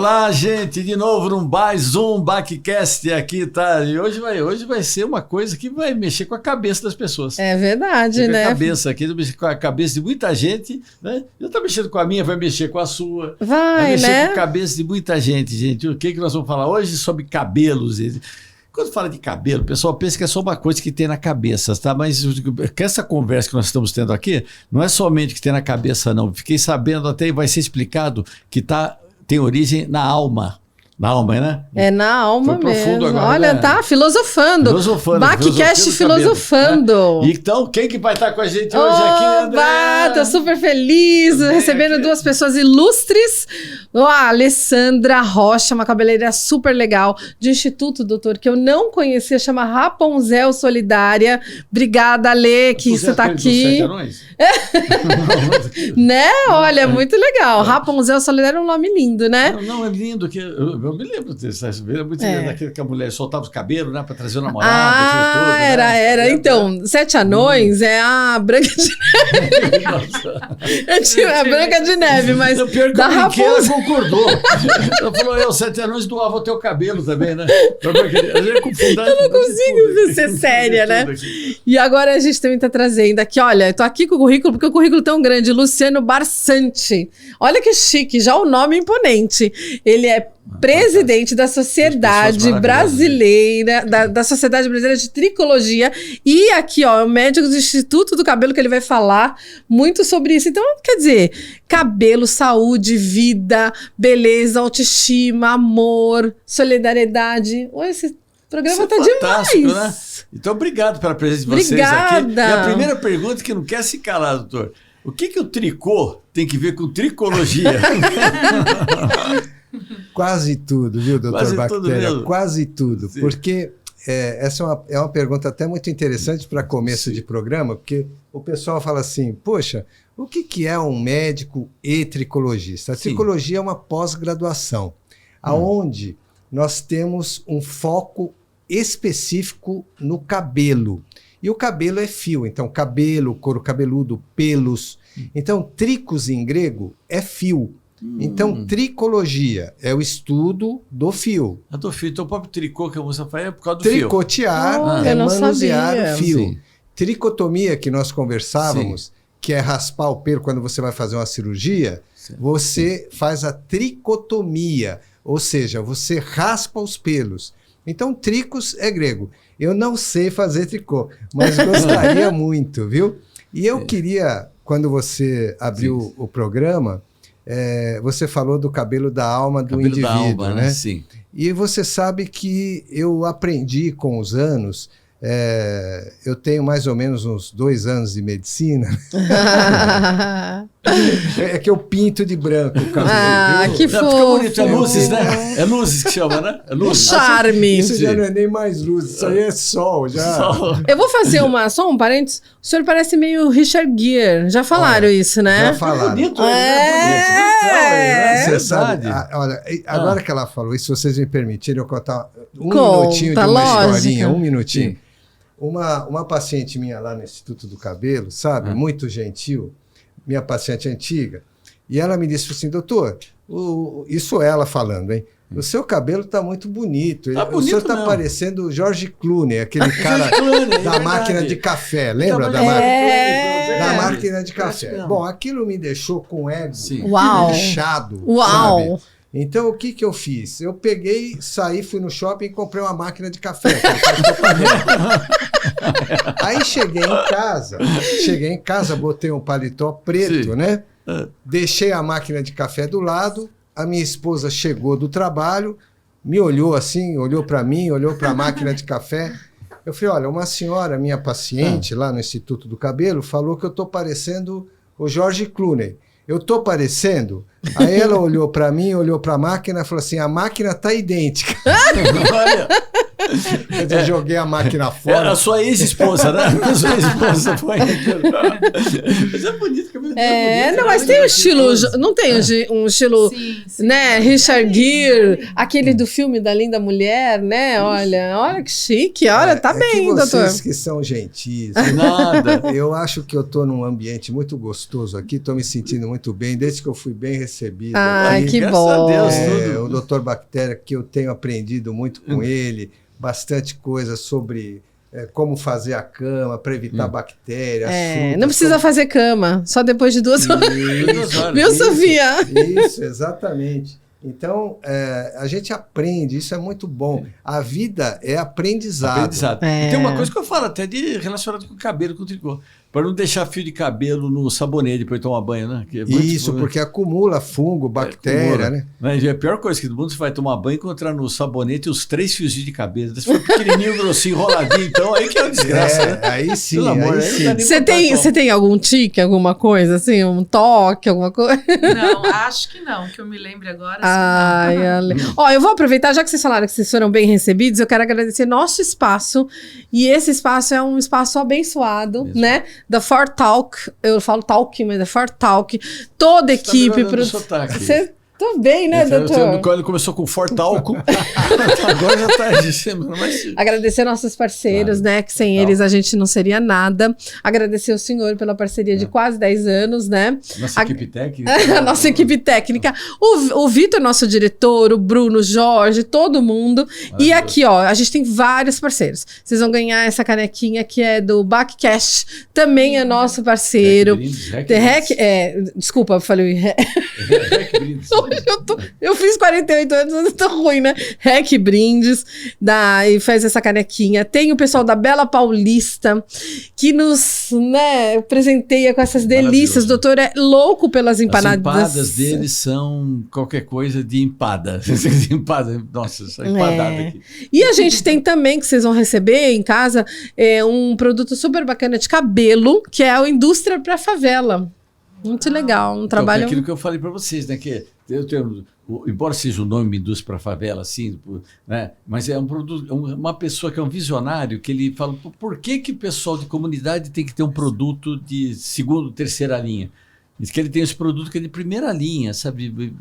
Olá, gente, de novo num mais um BaqueCast aqui, tá? E hoje vai ser uma coisa que vai mexer com a cabeça das pessoas. É verdade, mexer né? Com a cabeça aqui, mexer com a cabeça de muita gente, né? Eu tô mexendo com a minha, vai mexer com a sua. Vai mexer, né? Com a cabeça de muita gente, gente. O que nós vamos falar hoje sobre cabelos? Quando fala de cabelo, o pessoal pensa que é só uma coisa que tem na cabeça, tá? Mas essa conversa que nós estamos tendo aqui não é somente o que tem na cabeça, não. Fiquei sabendo até, e vai ser explicado, que tem origem na alma. Na alma, né? É na alma mesmo. Agora, né? Olha, tá filosofando. BaqueCast filosofando. Então, quem que vai estar com a gente hoje aqui, André? Tô super feliz, recebendo duas pessoas ilustres. A Alessandra Rocha, uma cabeleireira super legal, de Instituto, doutor, que eu não conhecia, chama Rapunzel Solidária. Obrigada, Alê, que você tá aqui. Né? Olha, muito legal. Rapunzel Solidária é um nome lindo, né? Não, é lindo que... Eu me lembro disso, muito daquele que a mulher soltava os cabelos, né, para trazer o namorado. Tudo, era. Né? Então, Sete Anões é a Branca de Neve. É a Branca de Neve, mas da Rapunzel concordou. Ela falou, os Sete Anões doavam o teu cabelo também, né? Eu não consigo ser séria, né? E agora a gente também está trazendo aqui, olha, eu tô aqui com o currículo, porque o currículo é tão grande, Luciano Barsante. Olha que chique, já o nome imponente. Ele é presidente da Sociedade Brasileira, da Sociedade Brasileira de Tricologia, e aqui, ó, é o médico do Instituto do Cabelo, que ele vai falar muito sobre isso. Então, quer dizer, cabelo, saúde, vida, beleza, autoestima, amor, solidariedade. Esse programa tá demais. Né? Então, obrigado pela presença de vocês aqui. E a primeira pergunta que não quer se calar, doutor. O que o tricô tem que ver com tricologia? Quase tudo, viu, doutor Bactéria? Quase tudo. Sim. Porque essa é uma pergunta até muito interessante para começo de programa, porque o pessoal fala assim, poxa, o que é um médico e tricologista? A tricologia é uma pós-graduação, onde nós temos um foco específico no cabelo. E o cabelo é fio, então cabelo, couro cabeludo, pelos. Então, tricos em grego é fio. Então, tricologia é o estudo do fio. Do fio. Então, o próprio tricô que a moça faz é por causa do Tricotear é manusear o fio. Sim. Tricotomia, que nós conversávamos, que é raspar o pelo quando você vai fazer uma cirurgia, você faz a tricotomia, ou seja, você raspa os pelos. Então, tricos é grego. Eu não sei fazer tricô, mas gostaria muito, viu? E eu queria, quando você abriu o programa... você falou do cabelo da alma do indivíduo, alma, né? Sim. E você sabe que eu aprendi com os anos, eu tenho mais ou menos uns 2 anos de medicina. É que eu pinto de branco o cabelo. Que fofo. Fica bonito, é luzes, né? É luzes que chama, né? É luzes. Charme. Isso já não é nem mais luz, isso aí é sol. Eu vou fazer só um parênteses. O senhor parece meio Richard Gere. Já falaram isso, né? Já falaram. É bonito, Você sabe, olha, agora que ela falou isso, se vocês me permitirem, eu contar minutinho de uma historinha, um minutinho. Sim. Uma paciente minha lá no Instituto do Cabelo, sabe, muito gentil, minha paciente antiga, e ela me disse assim, doutor, isso ela falando, hein? O seu cabelo está muito bonito. O senhor está parecendo o George Clooney, aquele cara da máquina de café. Lembra da máquina de café? Bom, aquilo me deixou com o ego inchado. Sabe? Então, o que eu fiz? Eu peguei, saí, fui no shopping e comprei uma máquina de café. Aí cheguei em casa, botei um paletó preto, né? Deixei a máquina de café do lado. A minha esposa chegou do trabalho, me olhou assim, olhou para mim, olhou para a máquina de café. Eu falei, olha, uma senhora, minha paciente, lá no Instituto do Cabelo, falou que eu estou parecendo o George Clooney. Eu estou parecendo? Aí ela olhou para mim, olhou para a máquina e falou assim, a máquina está idêntica. Eu joguei a máquina fora. Era a sua ex-esposa, né? A sua ex-esposa foi. Mas é bonito. Não, mas tem um estilo. Não tem um estilo, sim, né? Richard Gere, aquele do filme da Linda Mulher, né? Olha que chique. Olha, tá bem, doutor. Vocês que são gentis. Nada. Eu acho que eu tô num ambiente muito gostoso aqui, tô me sentindo muito bem, desde que eu fui bem recebido. Ai, que bom. Graças a Deus, o Dr. Bactéria, que eu tenho aprendido muito com ele, bastante coisa sobre como fazer a cama para evitar bactérias. Não precisa fazer cama, só depois de 2 horas. Viu, Sofia? Isso, exatamente. Então, a gente aprende, isso é muito bom. A vida é aprendizado. E tem uma coisa que eu falo até relacionado com o cabelo, com o tricô. Para não deixar fio de cabelo no sabonete depois de tomar banho, né? Que isso, porque acumula fungo, bactéria, né? Mas a pior coisa que do mundo, você vai tomar banho e encontrar no sabonete os 3 fiozinhos de cabelo. Se for pequenininho, grossinho, enroladinho, então aí que é uma desgraça, né? Aí sim, pelo amor, Você tem algum tique, alguma coisa, assim, um toque, alguma coisa? Não, acho que não, que eu me lembre agora. Ó, eu vou aproveitar, já que vocês falaram que vocês foram bem recebidos, eu quero agradecer nosso espaço. E esse espaço é um espaço abençoado, né? Da For Talk, eu falo talk, mas da For Talk, toda a equipe. Você tô bem, né, doutor? Quando começou com For Talk, agora já tá dizendo. Agradecer nossos parceiros, né? Que sem eles a gente não seria nada. Agradecer o senhor pela parceria de quase 10 anos, né? Nossa equipe técnica. Nossa equipe técnica. O Vitor, nosso diretor, o Bruno, o Jorge, todo mundo. E aqui, ó, a gente tem vários parceiros. Vocês vão ganhar essa canequinha que é do Backcash, também é nosso parceiro. Desculpa, eu falei. Eu fiz 48 anos, mas tô ruim, né? Rec Brindes, e faz essa canequinha. Tem o pessoal da Bela Paulista, que nos, né, presenteia com essas delícias. O doutor é louco pelas empanadas. As empadas deles são qualquer coisa de empada. Nossa, essa empadada aqui. E a gente tem também, que vocês vão receber em casa, um produto super bacana de cabelo, que é a Indústria para Favela. Muito legal, um trabalho... Então, aquilo que eu falei para vocês, né? Que embora seja o nome Indústria para Favela, assim, né? Mas é um produto, uma pessoa que é um visionário, que ele fala, por que o pessoal de comunidade tem que ter um produto de segunda, terceira linha? Diz que ele tem esse produto que é de primeira linha, sabe?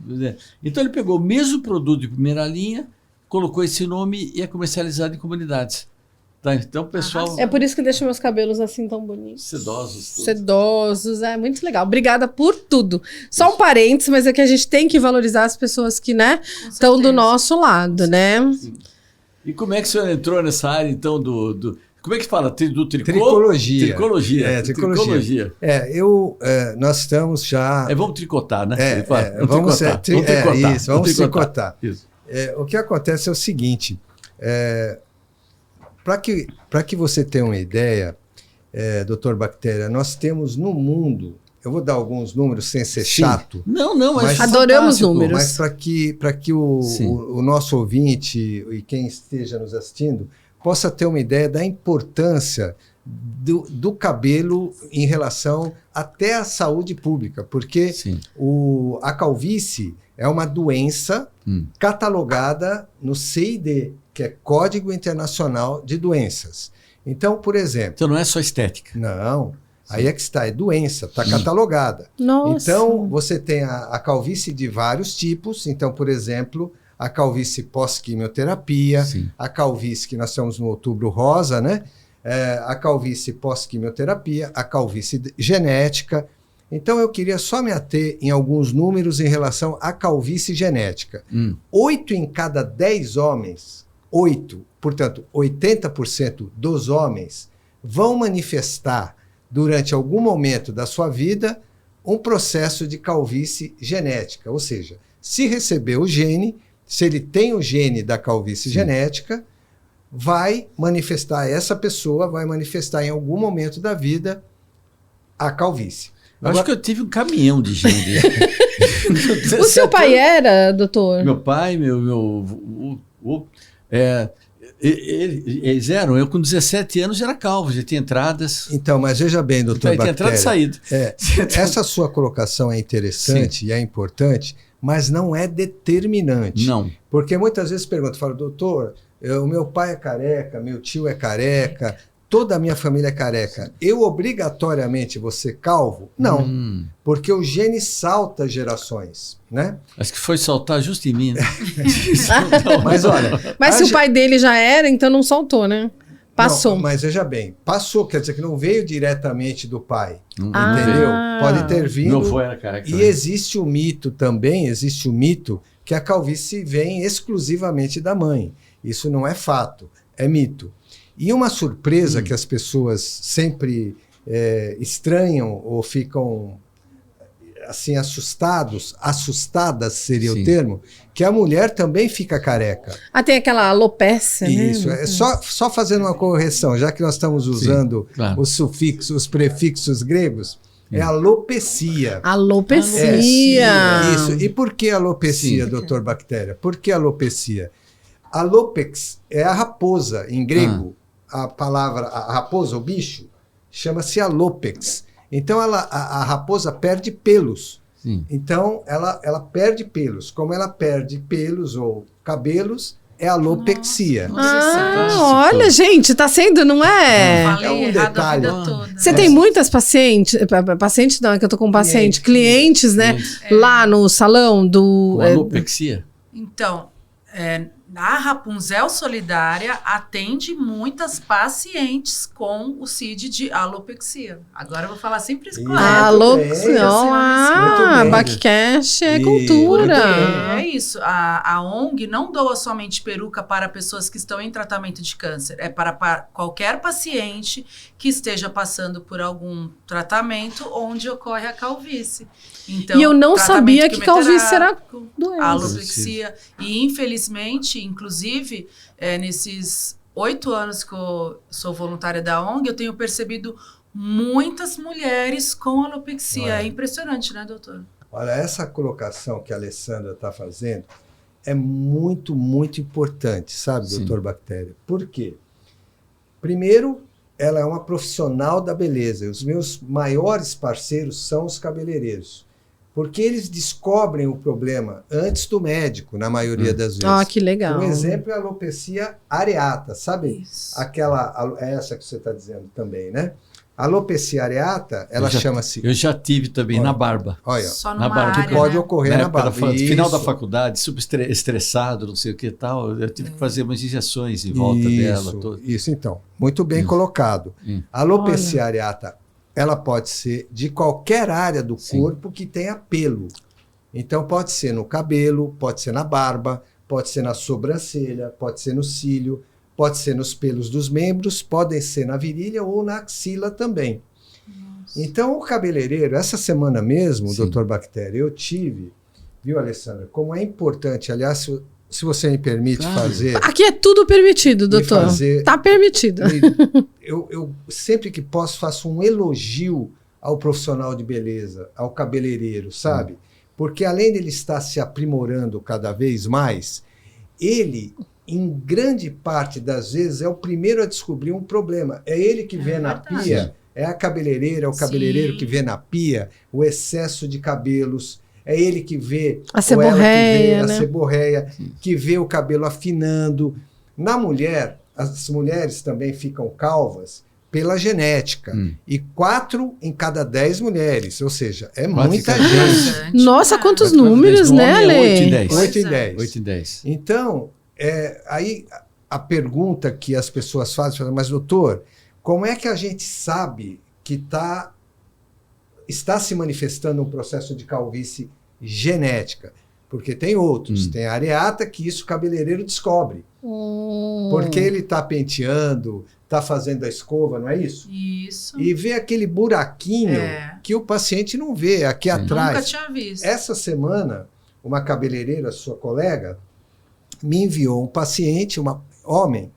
Então ele pegou o mesmo produto de primeira linha, colocou esse nome e é comercializado em comunidades. Tá, então, pessoal... É por isso que deixa meus cabelos assim tão bonitos. Sedosos. Sedosos, é muito legal. Obrigada por tudo. Só um parênteses, mas é que a gente tem que valorizar as pessoas que, né, estão do nosso lado, né? Sim. E como é que o senhor entrou nessa área, então, como é que fala? Do tricô? Tricologia. Tricologia. Nós estamos já... Vamos tricotar, né? Vamos tricotar. Isso. O que acontece é o seguinte... Para que você tenha uma ideia, doutor Bactéria, nós temos no mundo, eu vou dar alguns números sem ser chato. Mas adoramos números. Mas para que o nosso ouvinte e quem esteja nos assistindo possa ter uma ideia da importância do cabelo em relação até à saúde pública, porque a calvície é uma doença catalogada no CID, que é Código Internacional de Doenças. Então, por exemplo... Então não é só estética. Não, aí é que está, é doença, está catalogada. Nossa. Então, você tem a calvície de vários tipos. Então, por exemplo, a calvície pós-quimioterapia, a calvície que nós estamos no Outubro Rosa, né? A calvície pós-quimioterapia, a calvície genética. Então, eu queria só me ater em alguns números em relação à calvície genética. 8 em cada 10 homens... 8, portanto, 80% dos homens vão manifestar durante algum momento da sua vida um processo de calvície genética. Ou seja, se receber o gene, se ele tem o gene da calvície genética, essa pessoa vai manifestar em algum momento da vida a calvície. Eu acho que eu tive um caminhão de gene. O seu pai era, doutor? Meu pai, eles eram, eu com 17 anos já era calvo, já tinha entradas. Então, mas veja bem, doutor Bactéria. Tinha entrada e saída. Essa sua colocação é interessante e é importante, mas não é determinante. Não. Porque muitas vezes perguntam, doutor, o meu pai é careca, meu tio é careca, toda a minha família é careca. Eu obrigatoriamente vou ser calvo? Não, porque o gene salta gerações, né? Acho que foi saltar justo em mim, né? Mas olha... Mas se o pai dele já era, então não saltou, né? Passou. Não, mas veja bem, passou, quer dizer que não veio diretamente do pai, entendeu? Pode ter vindo. Meu avô era careca. E existe o mito também, existe o mito que a calvície vem exclusivamente da mãe. Isso não é fato, é mito. E uma surpresa que as pessoas sempre estranham ou ficam assim assustadas seria o termo, que a mulher também fica careca. Tem aquela alopécia, Isso, né? só fazendo uma correção, já que nós estamos usando os sufixos, os prefixos gregos, é alopecia. Alopecia. Isso. E por que alopecia, doutor Bactéria? Por que alopecia? Alopex é a raposa, em grego. A palavra, a raposa, o bicho, chama-se alopex. Então, a raposa perde pelos. Sim. Então, ela perde pelos. Como ela perde pelos ou cabelos, é alopexia. Olha, gente, tá sendo, não é? Falei É um errado detalhe. a vida toda. Você tem muitas pacientes, paciente não, é que eu tô com paciente, clientes, né? Lá no salão do... Alopexia? Então, a Rapunzel Solidária atende muitas pacientes com o CID de alopexia. Agora eu vou falar simples correto. Alopexia. Backcash é cultura. É isso. A ONG não doa somente peruca para pessoas que estão em tratamento de câncer. É para qualquer paciente que esteja passando por algum tratamento onde ocorre a calvície. Então, e eu não sabia que calvície era doença. Alopexia. E, infelizmente, inclusive, nesses 8 anos que eu sou voluntária da ONG, eu tenho percebido muitas mulheres com alopexia. É impressionante, né, doutor? Olha, essa colocação que a Alessandra está fazendo é muito, muito importante, sabe, doutor Bactéria? Por quê? Primeiro, ela é uma profissional da beleza. Os meus maiores parceiros são os cabeleireiros. Porque eles descobrem o problema antes do médico, na maioria das vezes. Que legal. Um exemplo é a alopecia areata, sabe? Isso. Essa que você está dizendo também, né? A alopecia areata, ela chama-se... Eu já tive também na barba. Olha, só na barba. área, que pode ocorrer na barba. Final da faculdade, super estressado, não sei o que tal, eu tive que fazer umas injeções em volta dela. Isso, então. Muito bem colocado. A alopecia areata, ela pode ser de qualquer área do corpo que tenha pelo. Então, pode ser no cabelo, pode ser na barba, pode ser na sobrancelha, pode ser no cílio, pode ser nos pelos dos membros, podem ser na virilha ou na axila também. Nossa. Então, o cabeleireiro, essa semana mesmo, doutor Bactéria, eu tive, viu, Alessandra, como é importante, aliás, se você me permite fazer... Aqui é tudo permitido, doutor. Tá permitido. Eu sempre que posso faço um elogio ao profissional de beleza, ao cabeleireiro, sabe? Porque além de ele estar se aprimorando cada vez mais, ele, em grande parte das vezes, é o primeiro a descobrir um problema. É ele que vê na pia, é a cabeleireira, é o cabeleireiro que vê na pia o excesso de cabelos, é ele que vê a seborreia, a seborreia, que vê o cabelo afinando. Na mulher, as mulheres também ficam calvas pela genética. E 4 em cada 10 mulheres, ou seja, é muita gente. Nossa, quantos números, né, Ale? 8 em 10. 8 em 10. 8 em 10. Então, aí a pergunta que as pessoas fazem, mas doutor, como é que a gente sabe que está se manifestando um processo de calvície genética? Porque tem outros. Tem a areata, que isso o cabeleireiro descobre. Porque ele está penteando, está fazendo a escova, não é isso? Isso. E vê aquele buraquinho que o paciente não vê aqui atrás. Nunca tinha visto. Essa semana, uma cabeleireira, sua colega, me enviou um paciente, um homem,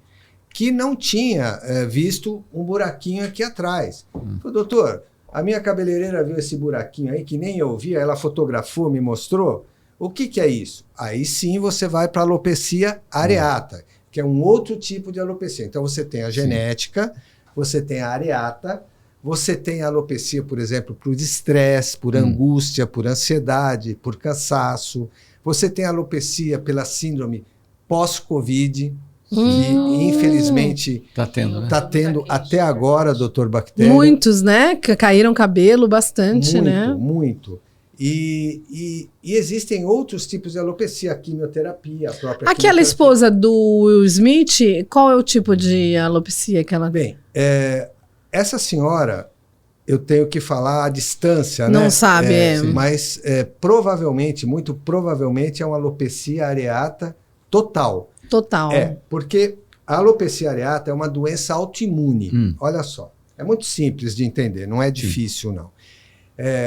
que não tinha visto um buraquinho aqui atrás. Falei, doutor, a minha cabeleireira viu esse buraquinho aí, que nem eu vi, ela fotografou, me mostrou. O que é isso? Aí sim você vai para a alopecia areata, que é um outro tipo de alopecia. Então você tem a genética, você tem a areata, você tem a alopecia, por exemplo, por estresse, por angústia, por ansiedade, por cansaço. Você tem a alopecia pela síndrome pós-Covid, que infelizmente está tendo, né? Tá tendo até agora, doutor Bactéria. Muitos, né? Caíram cabelo bastante, muito, né? Muito. E existem outros tipos de alopecia, a quimioterapia, a própria Aquela esposa do Will Smith, qual é o tipo de alopecia que ela... Bem, essa senhora, eu tenho que falar à distância, né? Não sabe, mas provavelmente, muito provavelmente, é uma alopecia areata total. Total. Porque a alopecia areata é uma doença autoimune. Olha só, é muito simples de entender, não é difícil, não.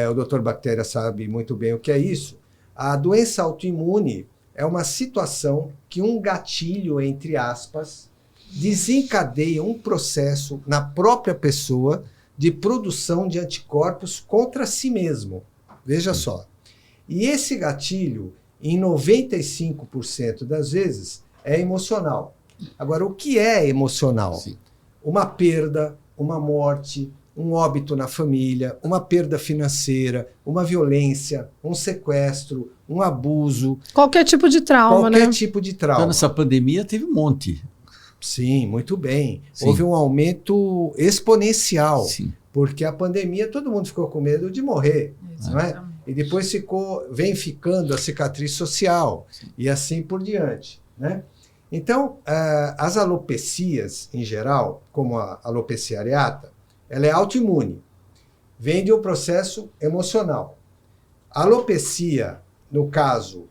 O doutor Bactéria sabe muito bem o que é isso. A doença autoimune é uma situação que um gatilho, entre aspas, desencadeia um processo na própria pessoa de produção de anticorpos contra si mesmo. Veja só. E esse gatilho, em 95% das vezes, é emocional. Agora, o que é emocional? Sim. Uma perda, uma morte, um óbito na família, uma perda financeira, uma violência, um sequestro, um abuso. Qualquer tipo de trauma, né? Qualquer tipo de trauma. Então, nessa pandemia teve um monte. Sim, muito bem. Sim. Houve um aumento exponencial. Sim. Porque a pandemia, todo mundo ficou com medo de morrer, não é? E depois vem ficando a cicatriz social, e assim por diante, né? Então, as alopecias, em geral, como a alopecia areata, ela é autoimune, vem de um processo emocional. A alopecia, no caso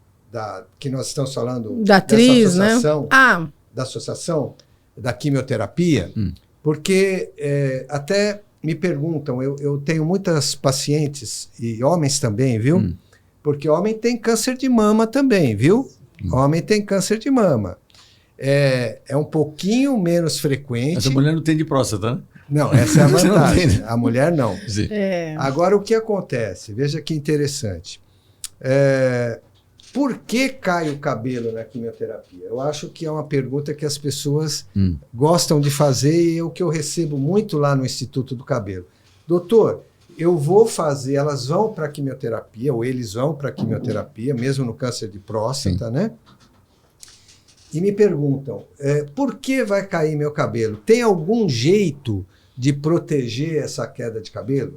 que nós estamos falando da atriz, né? Da associação da quimioterapia, porque até me perguntam, eu tenho muitas pacientes, e homens também, viu? Porque homem tem câncer de mama também, viu? Homem tem câncer de mama. É um pouquinho menos frequente. Mas a mulher não tem de próstata, né? Não, essa é a vantagem. A mulher não. É. Agora, o que acontece? Veja que interessante. Por que cai o cabelo na quimioterapia? Eu acho que é uma pergunta que as pessoas gostam de fazer e é o que eu recebo muito lá no Instituto do Cabelo. Doutor, eu vou fazer, elas vão para a quimioterapia, ou eles vão para a quimioterapia, mesmo no câncer de próstata, né? E me perguntam, por que vai cair meu cabelo? Tem algum jeito de proteger essa queda de cabelo?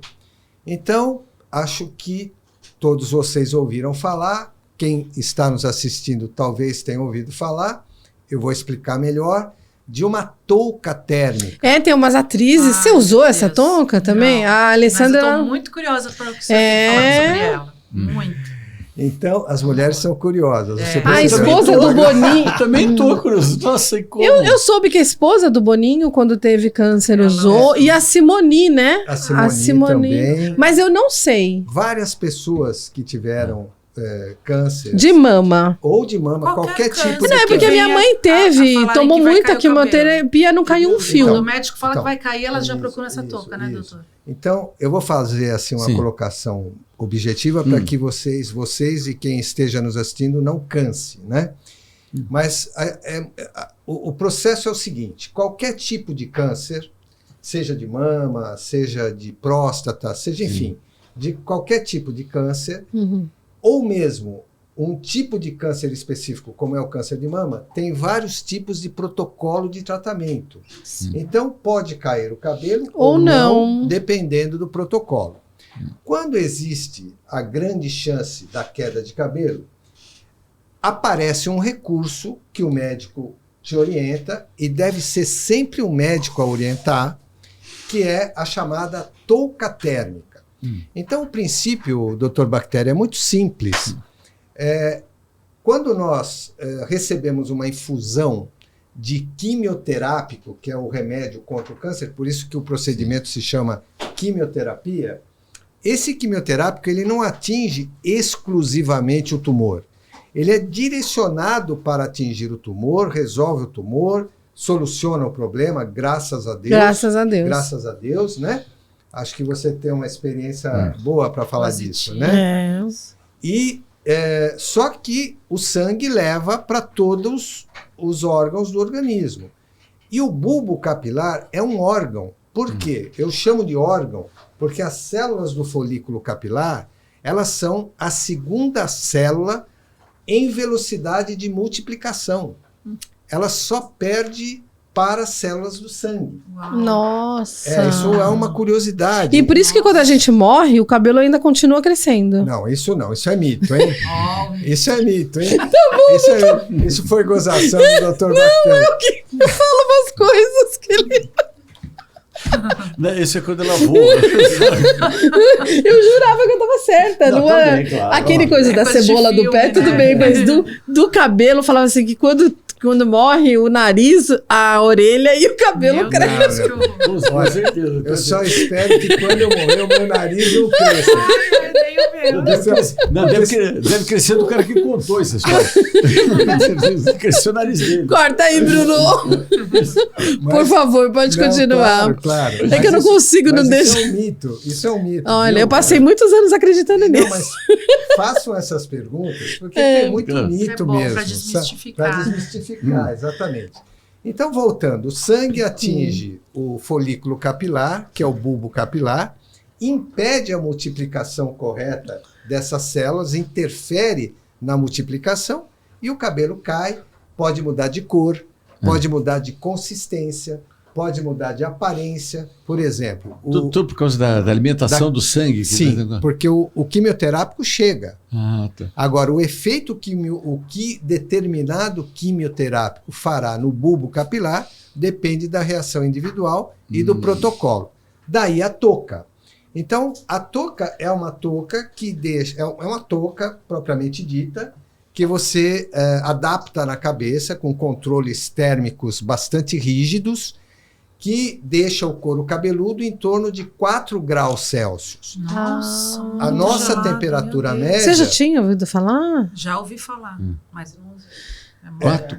Então, acho que todos vocês ouviram falar, quem está nos assistindo talvez tenha ouvido falar, eu vou explicar melhor, de uma touca térmica. Tem umas atrizes, você usou essa touca também? Não, a Alessandra... Mas eu estou muito curiosa para o que você falar sobre ela. Muito. Então, as mulheres são curiosas. A esposa do Boninho... Eu também estou curioso. Nossa, como? Eu soube que a esposa do Boninho, quando teve câncer, usou. E a Simone, né? A Simone também. Mas eu não sei. Várias pessoas que tiveram câncer. De mama. Ou de mama, qualquer tipo de Não, é porque minha mãe teve, tomou muita quimioterapia, não caiu um fio. Quando o médico fala que vai cair, ela já procura essa touca, né, doutor? Então, eu vou fazer assim uma colocação objetiva para que vocês e quem esteja nos assistindo não canse, né? Mas o processo é o seguinte, qualquer tipo de câncer, seja de mama, seja de próstata, seja, enfim, de qualquer tipo de câncer, ou mesmo um tipo de câncer específico, como é o câncer de mama, tem vários tipos de protocolo de tratamento. Então, pode cair o cabelo ou não, dependendo do protocolo. Quando existe a grande chance da queda de cabelo, aparece um recurso que o médico te orienta, e deve ser sempre o médico a orientar, que é a chamada touca térmica. Então, o princípio, doutor Bactéria, é muito simples. Quando nós recebemos uma infusão de quimioterápico, que é o remédio contra o câncer, por isso que o procedimento se chama quimioterapia, esse quimioterápico ele não atinge exclusivamente o tumor. Ele é direcionado para atingir o tumor, resolve o tumor, soluciona o problema, graças a Deus. Graças a Deus. Graças a Deus, né? Acho que você tem uma experiência boa para falar disso, né? E só que o sangue leva para todos os órgãos do organismo. E o bulbo capilar é um órgão. Por quê? Eu chamo de órgão porque as células do folículo capilar, elas são a segunda célula em velocidade de multiplicação. ela só perde para as células do sangue. Uau. Nossa! Isso é uma curiosidade. E por isso que quando a gente morre, o cabelo ainda continua crescendo. Não, isso é mito, hein? Isso é mito, hein? Tá bom, isso foi gozação do Dr. Bactéria. Eu falo umas coisas que ele... Isso é quando ela voa. Eu jurava que eu tava certa. Não também, claro. Aquele coisa da cebola do pé, tudo bem, mas do cabelo, falava assim que quando morre o nariz, a orelha e o cabelo crescem. Eu só espero que quando eu morrer, o meu nariz não cresça. Deve crescer do cara que contou essa história. Cresceu o nariz dele. Corta aí, Bruno. Por favor, pode continuar. Claro. É que eu não consigo não deixar. Isso é um mito. Olha, eu passei muitos anos acreditando nisso. Mas façam essas perguntas, porque tem muito mito mesmo. Para desmistificar. Para desmistificar, exatamente. Então, voltando, o sangue atinge o folículo capilar, que é o bulbo capilar, impede a multiplicação correta dessas células, interfere na multiplicação e o cabelo cai, pode mudar de cor, pode mudar de consistência, pode mudar de aparência. Por exemplo... Tudo por causa da alimentação do sangue? Sim, porque o quimioterápico chega. Tá. Agora, o efeito o que determinado quimioterápico fará no bulbo capilar depende da reação individual e do protocolo. Daí a touca. Então, a touca é uma touca que deixa... É uma touca propriamente dita, que você adapta na cabeça com controles térmicos bastante rígidos, que deixa o couro cabeludo em torno de 4 graus Celsius. Nossa! A nossa temperatura média... Você já tinha ouvido falar? Já ouvi falar, mas não...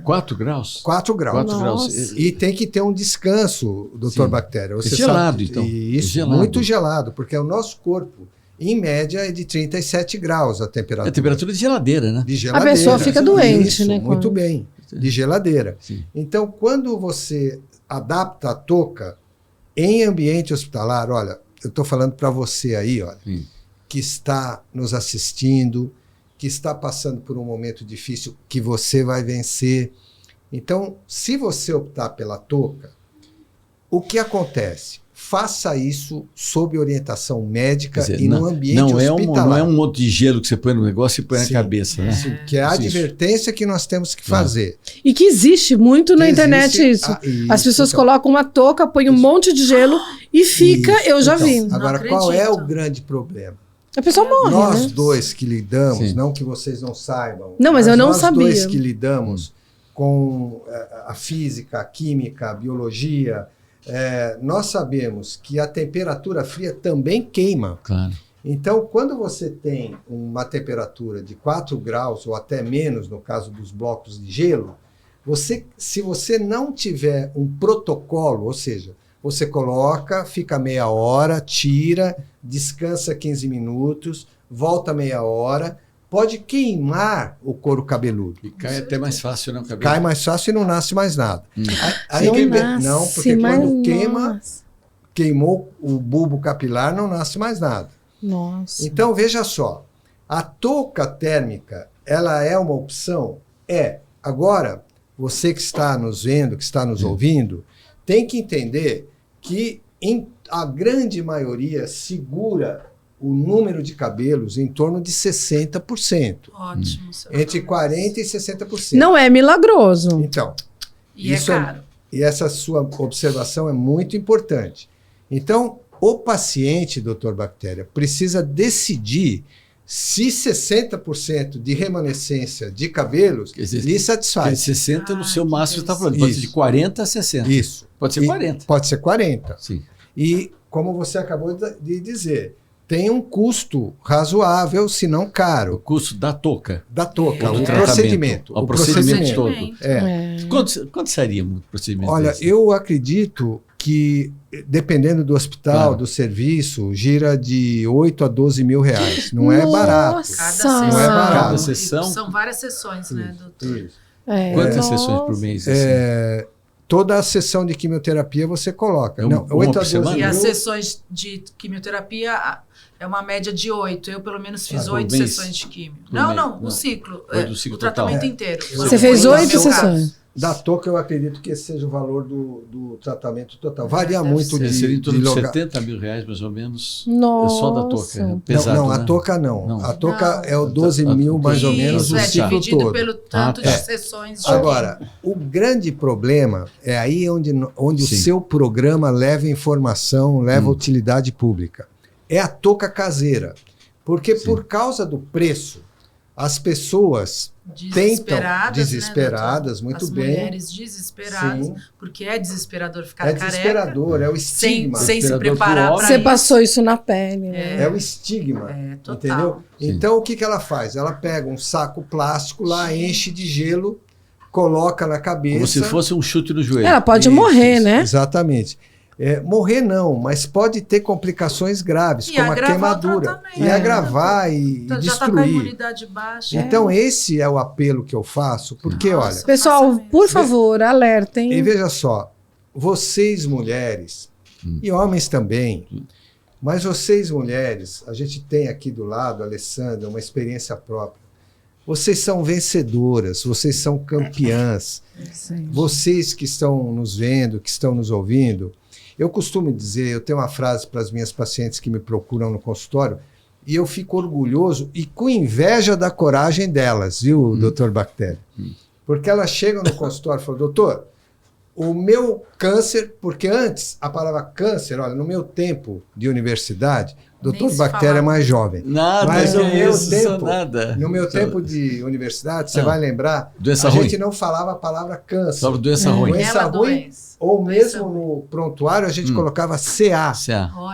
4 graus? 4 graus. 4 graus. E tem que ter um descanso, Dr. Bactéria. Você gelado, sabe, então. Isso, gelado. Muito gelado, porque o nosso corpo, em média, é de 37 graus a temperatura. É a temperatura de geladeira, né? De geladeira. A pessoa fica doente, isso, né? Muito bem, de geladeira. Sim. Então, quando você adapta a touca em ambiente hospitalar, olha, eu estou falando para você aí, olha, que está nos assistindo, que está passando por um momento difícil, que você vai vencer. Então, se você optar pela touca, o que acontece? Faça isso sob orientação médica e no ambiente hospitalar. Não é um monte de gelo que você põe no negócio e põe na cabeça, né? Sim, que é a advertência que nós temos que fazer. E que existe muito na internet isso. As pessoas colocam uma touca, põem um monte de gelo e fica, eu já vi. Agora, qual é o grande problema? A pessoa morre, Nós dois que lidamos, não que vocês não saibam. Não, mas eu não sabia. Nós dois que lidamos com a física, a química, a biologia, nós sabemos que a temperatura fria também queima. Claro. Então, quando você tem uma temperatura de 4 graus ou até menos, no caso dos blocos de gelo, se você não tiver um protocolo, ou seja, você coloca, fica meia hora, tira, descansa 15 minutos, volta meia hora, pode queimar o couro cabeludo. E cai até mais fácil, né, o cabelo? Cai mais fácil e não nasce mais nada. Aí não, porque quando queimou o bulbo capilar, não nasce mais nada. Nossa. Então, veja só, a touca térmica, ela é uma opção? Agora, você que está nos vendo, que está nos ouvindo, tem que entender que a grande maioria segura o número de cabelos em torno de 60%. Ótimo. Entre 40% e 60%. Não é milagroso. Então, isso é caro. E essa sua observação é muito importante. Então, o paciente, doutor Bactéria, precisa decidir se 60% de remanescência de cabelos lhe satisfaz. 60 no seu máximo, você está falando. Pode ser de 40 a 60. Isso. Pode ser 40. Pode ser 40. Sim. E, como você acabou de dizer, tem um custo razoável, se não caro. O custo da touca. Da touca, o procedimento. O procedimento todo. Quanto seria o procedimento? Olha, eu acredito que, dependendo do hospital, do serviço, gira de 8 a 12 mil reais. Não é barato. Não é barato. Cada sessão? São várias sessões, né, doutor? Isso. Quantas sessões por mês? Assim? Toda a sessão de quimioterapia você coloca. 8 a 12 mil. E as sessões de quimioterapia é uma média de 8. Eu, pelo menos, fiz 8 sessões de quimio. Não, o ciclo. O tratamento inteiro. Você fez 8 sessões? Da touca, eu acredito que esse seja o valor do tratamento total. Varia muito seria em torno de 70 mil reais, mais ou menos. Nossa. Só da touca. Pesado, não, né? a touca não. A touca é o 12 mil, mais ou menos, o ciclo dividido todo. pelo tanto de sessões. De Agora, o grande problema é aí onde o seu programa leva informação, leva utilidade pública. É a touca caseira. Porque por causa do preço, as pessoas desesperadas, né, muito as bem. As mulheres desesperadas, porque é desesperador ficar careca. É desesperador, é o estigma. Sem se preparar para isso. Você passou isso na pele. Né? É o estigma, total. entendeu? Sim. Então, o que ela faz? Ela pega um saco plástico lá, enche de gelo, coloca na cabeça. Como se fosse um chute no joelho. Ela pode morrer, né? Exatamente. Morrer não, mas pode ter complicações graves, como a queimadura. E agravar e então, destruir. Já está com a imunidade baixa. Então, esse é o apelo que eu faço, porque, olha... Pessoal, por favor, alertem. E veja só, vocês mulheres, e homens também, mas vocês mulheres, a gente tem aqui do lado, Alessandra, uma experiência própria. Vocês são vencedoras, vocês são campeãs. Vocês que estão nos vendo, que estão nos ouvindo... Eu costumo dizer, eu tenho uma frase para as minhas pacientes que me procuram no consultório, e eu fico orgulhoso e com inveja da coragem delas, viu, doutor Bactéria? Porque elas chegam no consultório e falam, doutor, o meu câncer, porque antes a palavra câncer, olha, no meu tempo de universidade, doutor Bactéria é mais jovem. Nada, mas no meu tempo de universidade, você vai lembrar, doença a ruim. gente não falava a palavra câncer. Só doença ruim. Doença ruim. Ou mesmo no prontuário a gente colocava CA.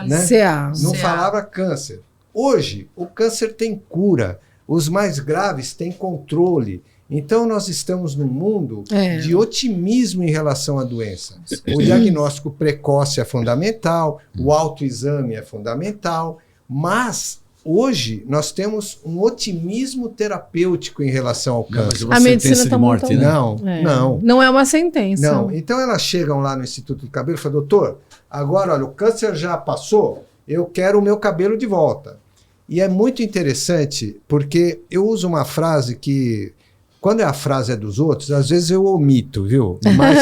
Né? CA. Não falava câncer. Hoje, o câncer tem cura. Os mais graves têm controle. Então, nós estamos num mundo de otimismo em relação à doença. O diagnóstico precoce é fundamental, o autoexame é fundamental, mas hoje nós temos um otimismo terapêutico em relação ao câncer. A medicina está muito... Né? Não. Não é uma sentença. Não. Então elas chegam lá no Instituto do Cabelo e falam, doutor, agora olha, o câncer já passou, eu quero o meu cabelo de volta. E é muito interessante porque eu uso uma frase que, quando a frase é dos outros, às vezes eu omito, viu? Mas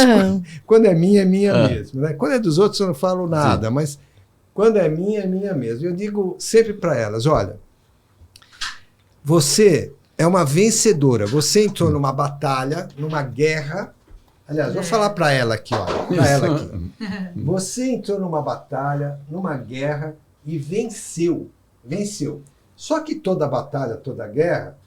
quando é minha mesmo. Né? Quando é dos outros eu não falo nada, mas... Quando é minha mesmo. Eu digo sempre para elas, olha, você é uma vencedora. Você entrou numa batalha, numa guerra. Aliás, vou falar para ela aqui, olha. Para ela aqui. Você entrou numa batalha, numa guerra e venceu. Venceu. Só que toda batalha, toda guerra,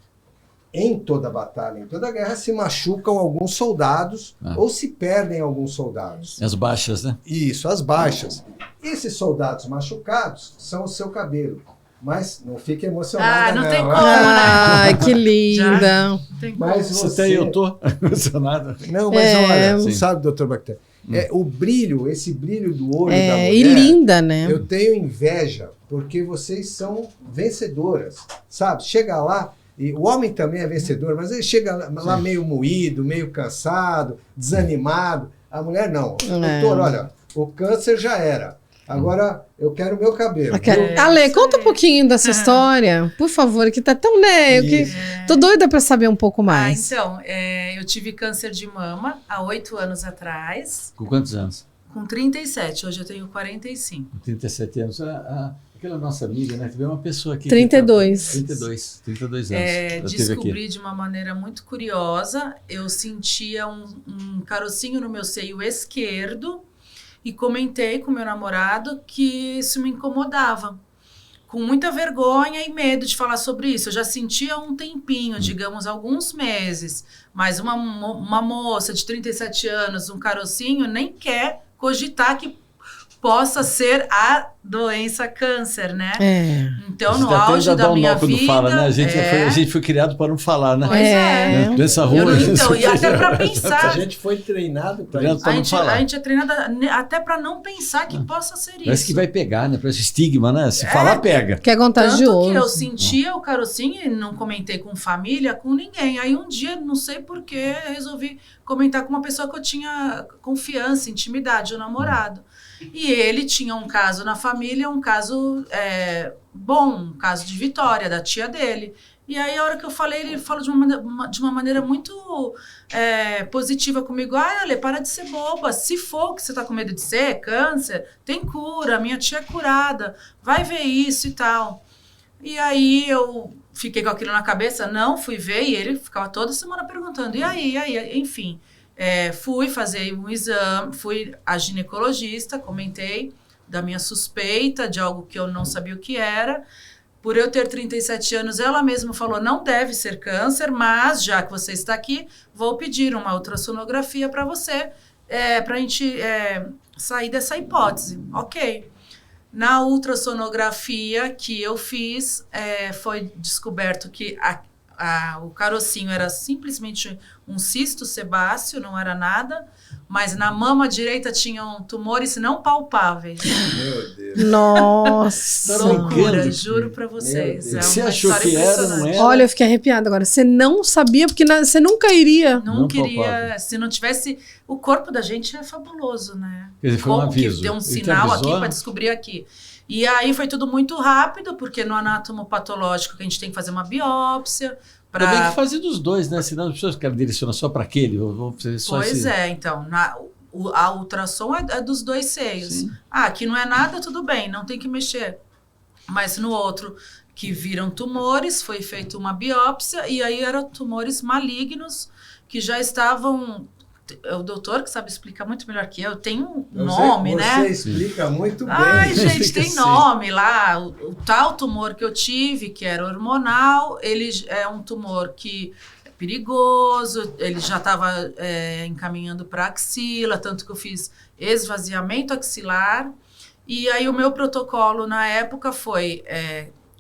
em toda batalha, em toda guerra, se machucam alguns soldados ou se perdem alguns soldados. As baixas, né? Isso, as baixas. Esses soldados machucados são o seu cabelo. Mas não fique emocionada, não. Tem como, né? Ai, que linda. Mas você... eu tô emocionada. Não, mas olha, sabe, doutor Bactéria? O brilho, esse brilho do olho da mulher... E linda, né? Eu tenho inveja, porque vocês são vencedoras, sabe? Chega lá... E o homem também é vencedor, mas ele chega lá meio moído, meio cansado, desanimado. A mulher não. Doutor, olha, o câncer já era. Agora eu quero o meu cabelo. Ale, conta um pouquinho dessa história, por favor, que tá tão, né? Tô doida para saber um pouco mais. Então, eu tive câncer de mama há 8 anos atrás. Com quantos anos? Com 37, hoje eu tenho 45. Com 37 anos. Aquela nossa amiga, né? Teve uma pessoa aqui. 32. 32 anos. Descobri de uma maneira muito curiosa. Eu sentia um carocinho no meu seio esquerdo e comentei com meu namorado que isso me incomodava. Com muita vergonha e medo de falar sobre isso. Eu já sentia há um tempinho, digamos, alguns meses. Mas uma moça de 37 anos, um carocinho, nem quer cogitar que possa ser a doença câncer, né? Então, no auge da minha vida... Fala, né? A gente foi criado para não falar, né? Pois é. Né? Doença ruim. Então, e até para pensar... A gente foi treinado para isso. A gente é treinado até para não pensar que possa ser isso. Parece que vai pegar, né? Parece estigma, né? Se falar, pega. Que é contagioso. Tanto que eu sentia o carocinho e não comentei com família, com ninguém. Aí um dia, não sei porquê, resolvi comentar com uma pessoa que eu tinha confiança, intimidade, o namorado. E ele tinha um caso na família, um caso bom, um caso de vitória da tia dele. E aí, a hora que eu falei, ele falou de uma maneira muito positiva comigo. Ale, para de ser boba. Se for que você tá com medo de ser câncer, tem cura. Minha tia é curada. Vai ver isso e tal. E aí, eu fiquei com aquilo na cabeça. Não, fui ver. E ele ficava toda semana perguntando. E aí? Enfim, fui fazer um exame. Fui à ginecologista, comentei da minha suspeita de algo que eu não sabia o que era. Por eu ter 37 anos, ela mesma falou, não deve ser câncer, mas já que você está aqui, vou pedir uma ultrassonografia para você, para a gente sair dessa hipótese. Ok. Na ultrassonografia que eu fiz, foi descoberto que o carocinho era simplesmente um cisto sebáceo, não era nada, mas na mama direita tinham tumores não palpáveis. Meu Deus. Nossa. Loucura, juro pra vocês. Você achou que era, não era? Olha, eu fiquei arrepiada agora. Você não sabia, porque você nunca iria. Não queria, palpável. Se não tivesse... O corpo da gente é fabuloso, né? Quer dizer, foi um aviso. Que deu um sinal aqui para descobrir aqui. E aí foi tudo muito rápido, porque no anátomo-patológico que a gente tem que fazer uma biópsia. Ainda bem que fazer dos dois, né? Senão as pessoas querem direcionar só para aquele. Pois é, então. A ultrassom é dos dois seios. Sim. Aqui não é nada, tudo bem, não tem que mexer. Mas no outro, que viram tumores, foi feita uma biópsia, e aí eram tumores malignos que já estavam... O doutor que sabe explicar muito melhor que eu, tem um nome, né? Você explica muito bem. Ai, gente, tem nome lá. O tal tumor que eu tive, que era hormonal, ele é um tumor que é perigoso, ele já estava encaminhando para axila, tanto que eu fiz esvaziamento axilar. E aí o meu protocolo na época foi...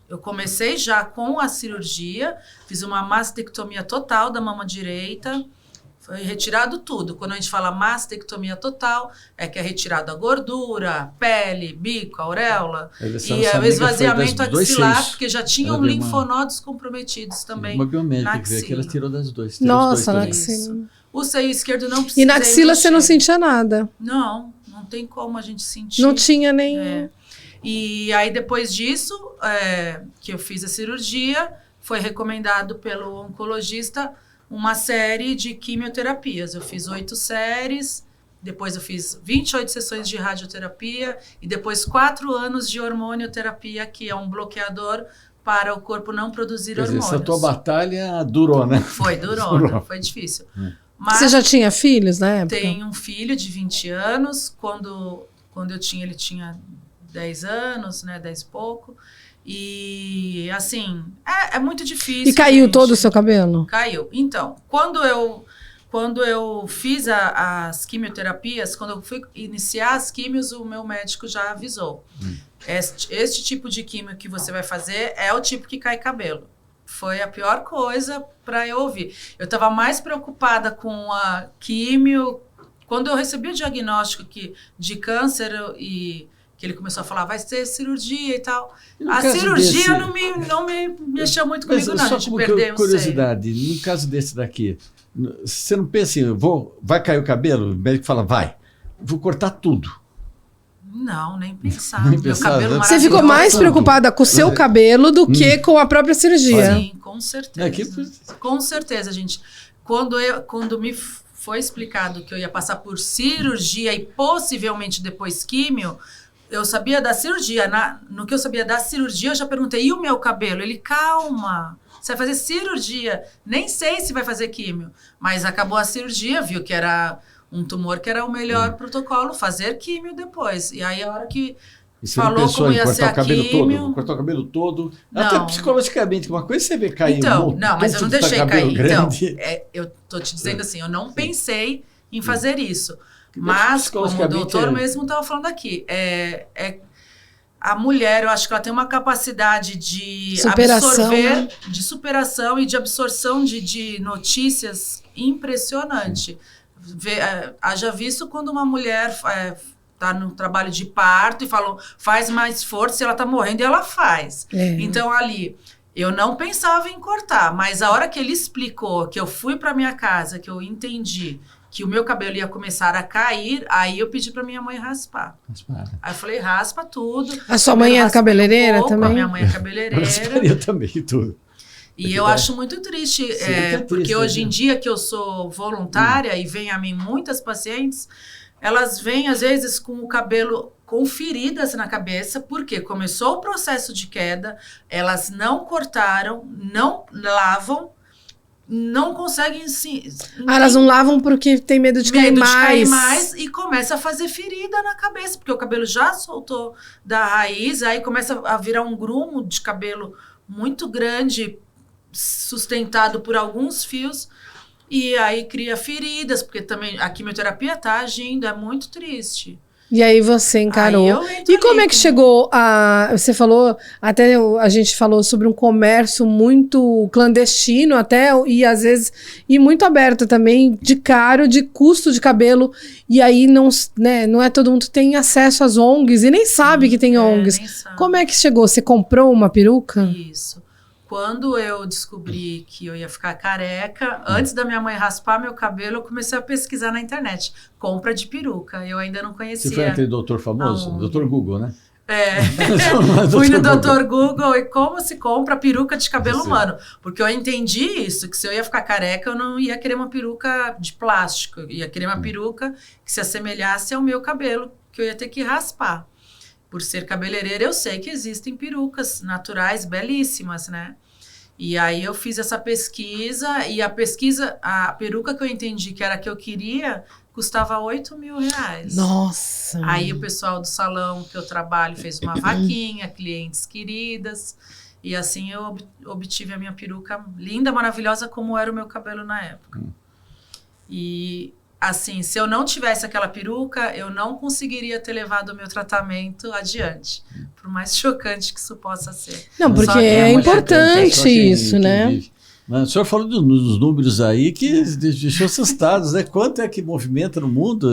eu comecei já com a cirurgia, fiz uma mastectomia total da mama direita. Foi retirado tudo. Quando a gente fala mastectomia total, é que é retirado a gordura, a pele, bico, a auréola. E o esvaziamento axilar, porque já tinham linfonodos comprometidos também. Uma biométrica, que ela tirou das duas. Nossa, na axila. O seio esquerdo não precisa. E na axila você não sentia nada? Não tem como a gente sentir. Não tinha nem... E aí, depois disso, que eu fiz a cirurgia, foi recomendado pelo oncologista uma série de quimioterapias. Eu fiz 8 séries, depois eu fiz 28 sessões de radioterapia e depois 4 anos de hormonioterapia, que é um bloqueador para o corpo não produzir hormônios. Essa tua batalha durou, né? Durou. Foi difícil. Mas você já tinha filhos na época? Tenho um filho de 20 anos. Quando eu tinha, ele tinha 10 anos, né? 10 e pouco. E, assim, é muito difícil. E caiu todo o seu cabelo? Caiu. Então, quando eu fiz as quimioterapias, quando eu fui iniciar as quimios, o meu médico já avisou. Este tipo de quimio que você vai fazer é o tipo que cai cabelo. Foi a pior coisa para eu ouvir. Eu estava mais preocupada com a quimio. Quando eu recebi o diagnóstico de câncer e... que ele começou a falar, vai ter cirurgia e tal. A cirurgia não me mexeu muito comigo, não. A gente perdeu, curiosidade, no caso desse daqui, você não pensa assim, vai cair o cabelo? O médico fala, vai, vou cortar tudo. Não, nem pensar. Meu cabelo você ficou mais preocupada com o seu cabelo do que com a própria cirurgia? Sim, com certeza. Com certeza, gente. Quando me foi explicado que eu ia passar por cirurgia e possivelmente depois químio, eu sabia da cirurgia. No que eu sabia da cirurgia, eu já perguntei, e o meu cabelo? Ele, calma, você vai fazer cirurgia. Nem sei se vai fazer químio. Mas acabou a cirurgia, viu que era um tumor que era o melhor protocolo, fazer químio depois. E aí, a hora que falou como ia ser a químio... Cortar o cabelo todo, não. Até psicologicamente, uma coisa você vê cair... Então, não, mas eu não deixei cair. Então, eu tô te dizendo assim, eu não pensei em fazer isso. Mas, como o doutor mesmo estava falando aqui, a mulher, eu acho que ela tem uma capacidade de absorver, de superação e de absorção de notícias impressionante. Haja visto quando uma mulher está no trabalho de parto e falam, faz mais força, e ela está morrendo, e ela faz. Então, ali, eu não pensava em cortar, mas a hora que ele explicou, que eu fui para minha casa, que eu entendi que o meu cabelo ia começar a cair, aí eu pedi pra minha mãe raspar. Aí eu falei, raspa tudo. A sua mãe é cabeleireira também? A minha mãe é cabeleireira. Rasparia também tudo. E eu acho muito triste, porque hoje em dia que eu sou voluntária e vem a mim muitas pacientes, elas vêm às vezes com o cabelo com feridas na cabeça, porque começou o processo de queda, elas não cortaram, não lavam, não conseguem elas não lavam porque tem medo de cair mais e começa a fazer ferida na cabeça, porque o cabelo já soltou da raiz, aí começa a virar um grumo de cabelo muito grande, sustentado por alguns fios, e aí cria feridas, porque também a quimioterapia tá agindo, é muito triste. E aí você encarou. E como é que chegou a... Você falou, até a gente falou sobre um comércio muito clandestino até, e às vezes, e muito aberto também, de caro, de custo de cabelo, e aí não é todo mundo que tem acesso às ONGs, e nem sabe que tem ONGs. Como é que chegou? Você comprou uma peruca? Isso. Quando eu descobri que eu ia ficar careca, antes da minha mãe raspar meu cabelo, eu comecei a pesquisar na internet. Compra de peruca. Eu ainda não conhecia. Você foi aquele doutor famoso? Doutor Google, né? Fui no Dr. Google e como se compra peruca de cabelo humano. Porque eu entendi isso, que se eu ia ficar careca, eu não ia querer uma peruca de plástico. Eu ia querer uma peruca que se assemelhasse ao meu cabelo, que eu ia ter que raspar. Por ser cabeleireira, eu sei que existem perucas naturais belíssimas, né? E aí eu fiz essa pesquisa, e a peruca que eu entendi que era a que eu queria, custava R$8.000. Nossa! Aí o pessoal do salão que eu trabalho fez uma vaquinha, clientes queridas, e assim eu obtive a minha peruca linda, maravilhosa, como era o meu cabelo na época. E... assim, se eu não tivesse aquela peruca, eu não conseguiria ter levado o meu tratamento adiante. Por mais chocante que isso possa ser. Não, porque é importante isso, né? Mas o senhor falou dos números aí que deixou assustados, né? Quanto é que movimenta no mundo?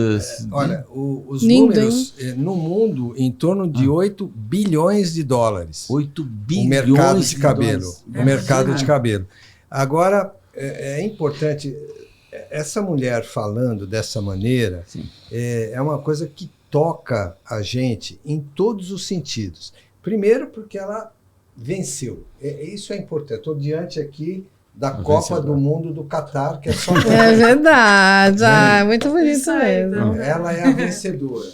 Olha, os números no mundo em torno de 8 bilhões de dólares. 8 bilhões o mercado de cabelo. dólares. O mercado de cabelo. Agora, é importante... Essa mulher falando dessa maneira é uma coisa que toca a gente em todos os sentidos. Primeiro, porque ela venceu. Isso é importante. Estou diante aqui da Copa do Mundo do Catar, que é só... É verdade. É muito bonito mesmo. Ela é a vencedora.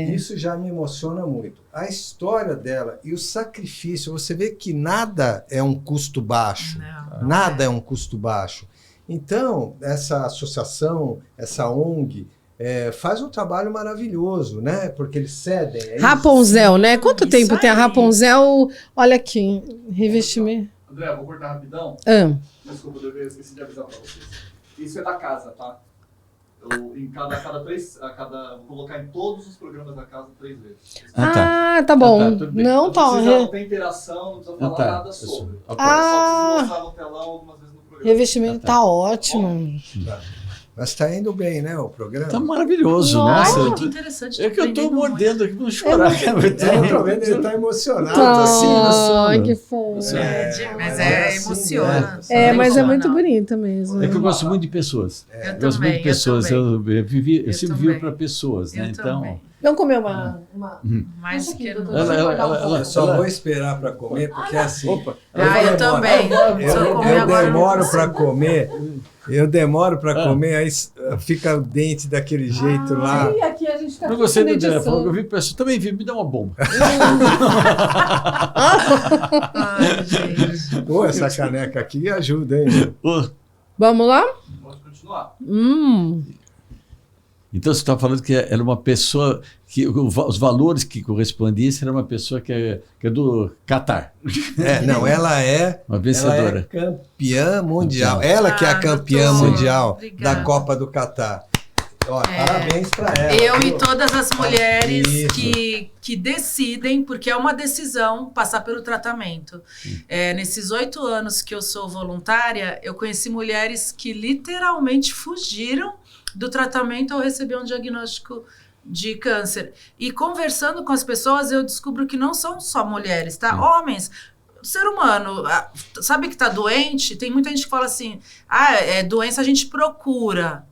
Isso já me emociona muito. A história dela e o sacrifício, você vê que nada é um custo baixo. Nada é um custo baixo. Então, essa associação, essa ONG, faz um trabalho maravilhoso, né? Porque eles cedem. Rapunzel, né? Quanto tempo tem a Rapunzel? Olha aqui, revestimento. André, vou cortar rapidão. Desculpa, eu esqueci de avisar para vocês. Isso é da casa, tá? Vou colocar em todos os programas da casa 3 vezes. Tá bom. Não tem interação, não precisa falar nada sobre. Só preciso mostrar no telão algumas vezes no programa. Revestimento tá ótimo. Mas está indo bem, né, o programa? Tá maravilhoso, nossa. Que interessante. É que eu tô mordendo aqui, vou chorar. Eu tô vendo, ele tá emocionado. Ai, que fofo. Mas emociona. Mas é muito bonita mesmo. É que eu gosto muito de pessoas. Eu gosto muito de pessoas. Eu sempre vivo para pessoas, né? Então... Vamos comer uma... Mais que eu só vou esperar para comer, porque assim... eu também. Eu demoro para comer... comer, aí fica o dente daquele jeito lá. E aqui a gente tá eu gostei do André, eu vi pessoas, também vi, me dá uma bomba. Pô, essa caneca aqui ajuda, hein? Vamos lá? Pode continuar. Então você está falando que era uma pessoa que os valores que correspondissem era uma pessoa que é do Catar. Não, ela é uma vencedora. Ela é campeã mundial. Ela que é a campeã mundial da Copa do Catar. Parabéns para ela. Eu e todas as mulheres que decidem, porque é uma decisão passar pelo tratamento. Nesses 8 anos que eu sou voluntária, eu conheci mulheres que literalmente fugiram do tratamento ao receber um diagnóstico de câncer. E conversando com as pessoas, eu descubro que não são só mulheres, tá? Homens. O ser humano, sabe que tá doente? Tem muita gente que fala assim, doença a gente procura.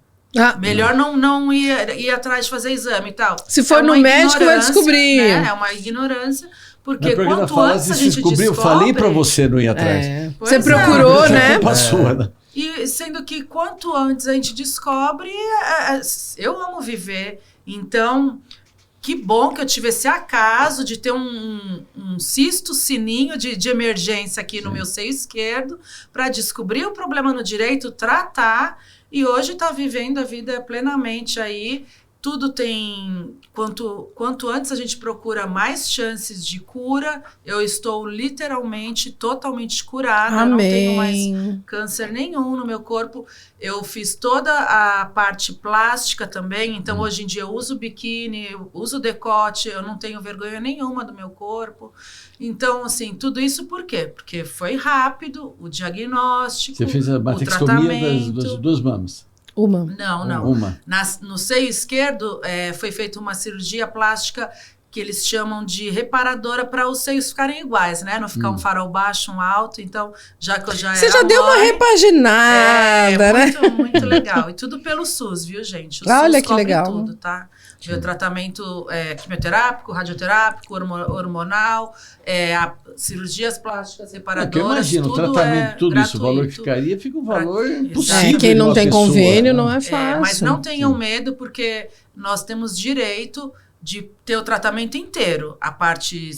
Melhor não ir atrás de fazer exame e tal. Se for no médico, vai descobrir. Né? É uma ignorância, Porque quanto antes a gente descobre... Eu falei para você não ir atrás. Você procurou, né? E sendo que quanto antes a gente descobre, eu amo viver. Então, que bom que eu tive esse acaso de ter um cisto sininho de emergência aqui no meu seio esquerdo para descobrir o problema no direito, tratar e hoje tá vivendo a vida plenamente aí. Tudo tem... Quanto antes a gente procura mais chances de cura, eu estou literalmente, totalmente curada. Amém. Não tenho mais câncer nenhum no meu corpo. Eu fiz toda a parte plástica também. Então, hoje em dia, eu uso biquíni, eu uso decote. Eu não tenho vergonha nenhuma do meu corpo. Então, assim, tudo isso por quê? Porque foi rápido, o diagnóstico, Você fez a mastectomia das duas mamas? Uma. Não. No seio esquerdo foi feita uma cirurgia plástica que eles chamam de reparadora para os seios ficarem iguais, né? Não ficar um farol baixo, um alto. Então, já que eu já Você já deu uma repaginada, né? Muito legal. E tudo pelo SUS, viu, gente? O Olha SUS que cobre legal. tudo, tá? Meu tratamento quimioterápico, radioterápico, hormonal, cirurgias plásticas, reparadoras, eu imagino, tudo o tratamento, tudo gratuito. isso, o valor que ficaria, fica um valor impossível. Quem não tem pessoa, convênio não é fácil. Mas não tenham medo, porque nós temos direito de ter o tratamento inteiro. A parte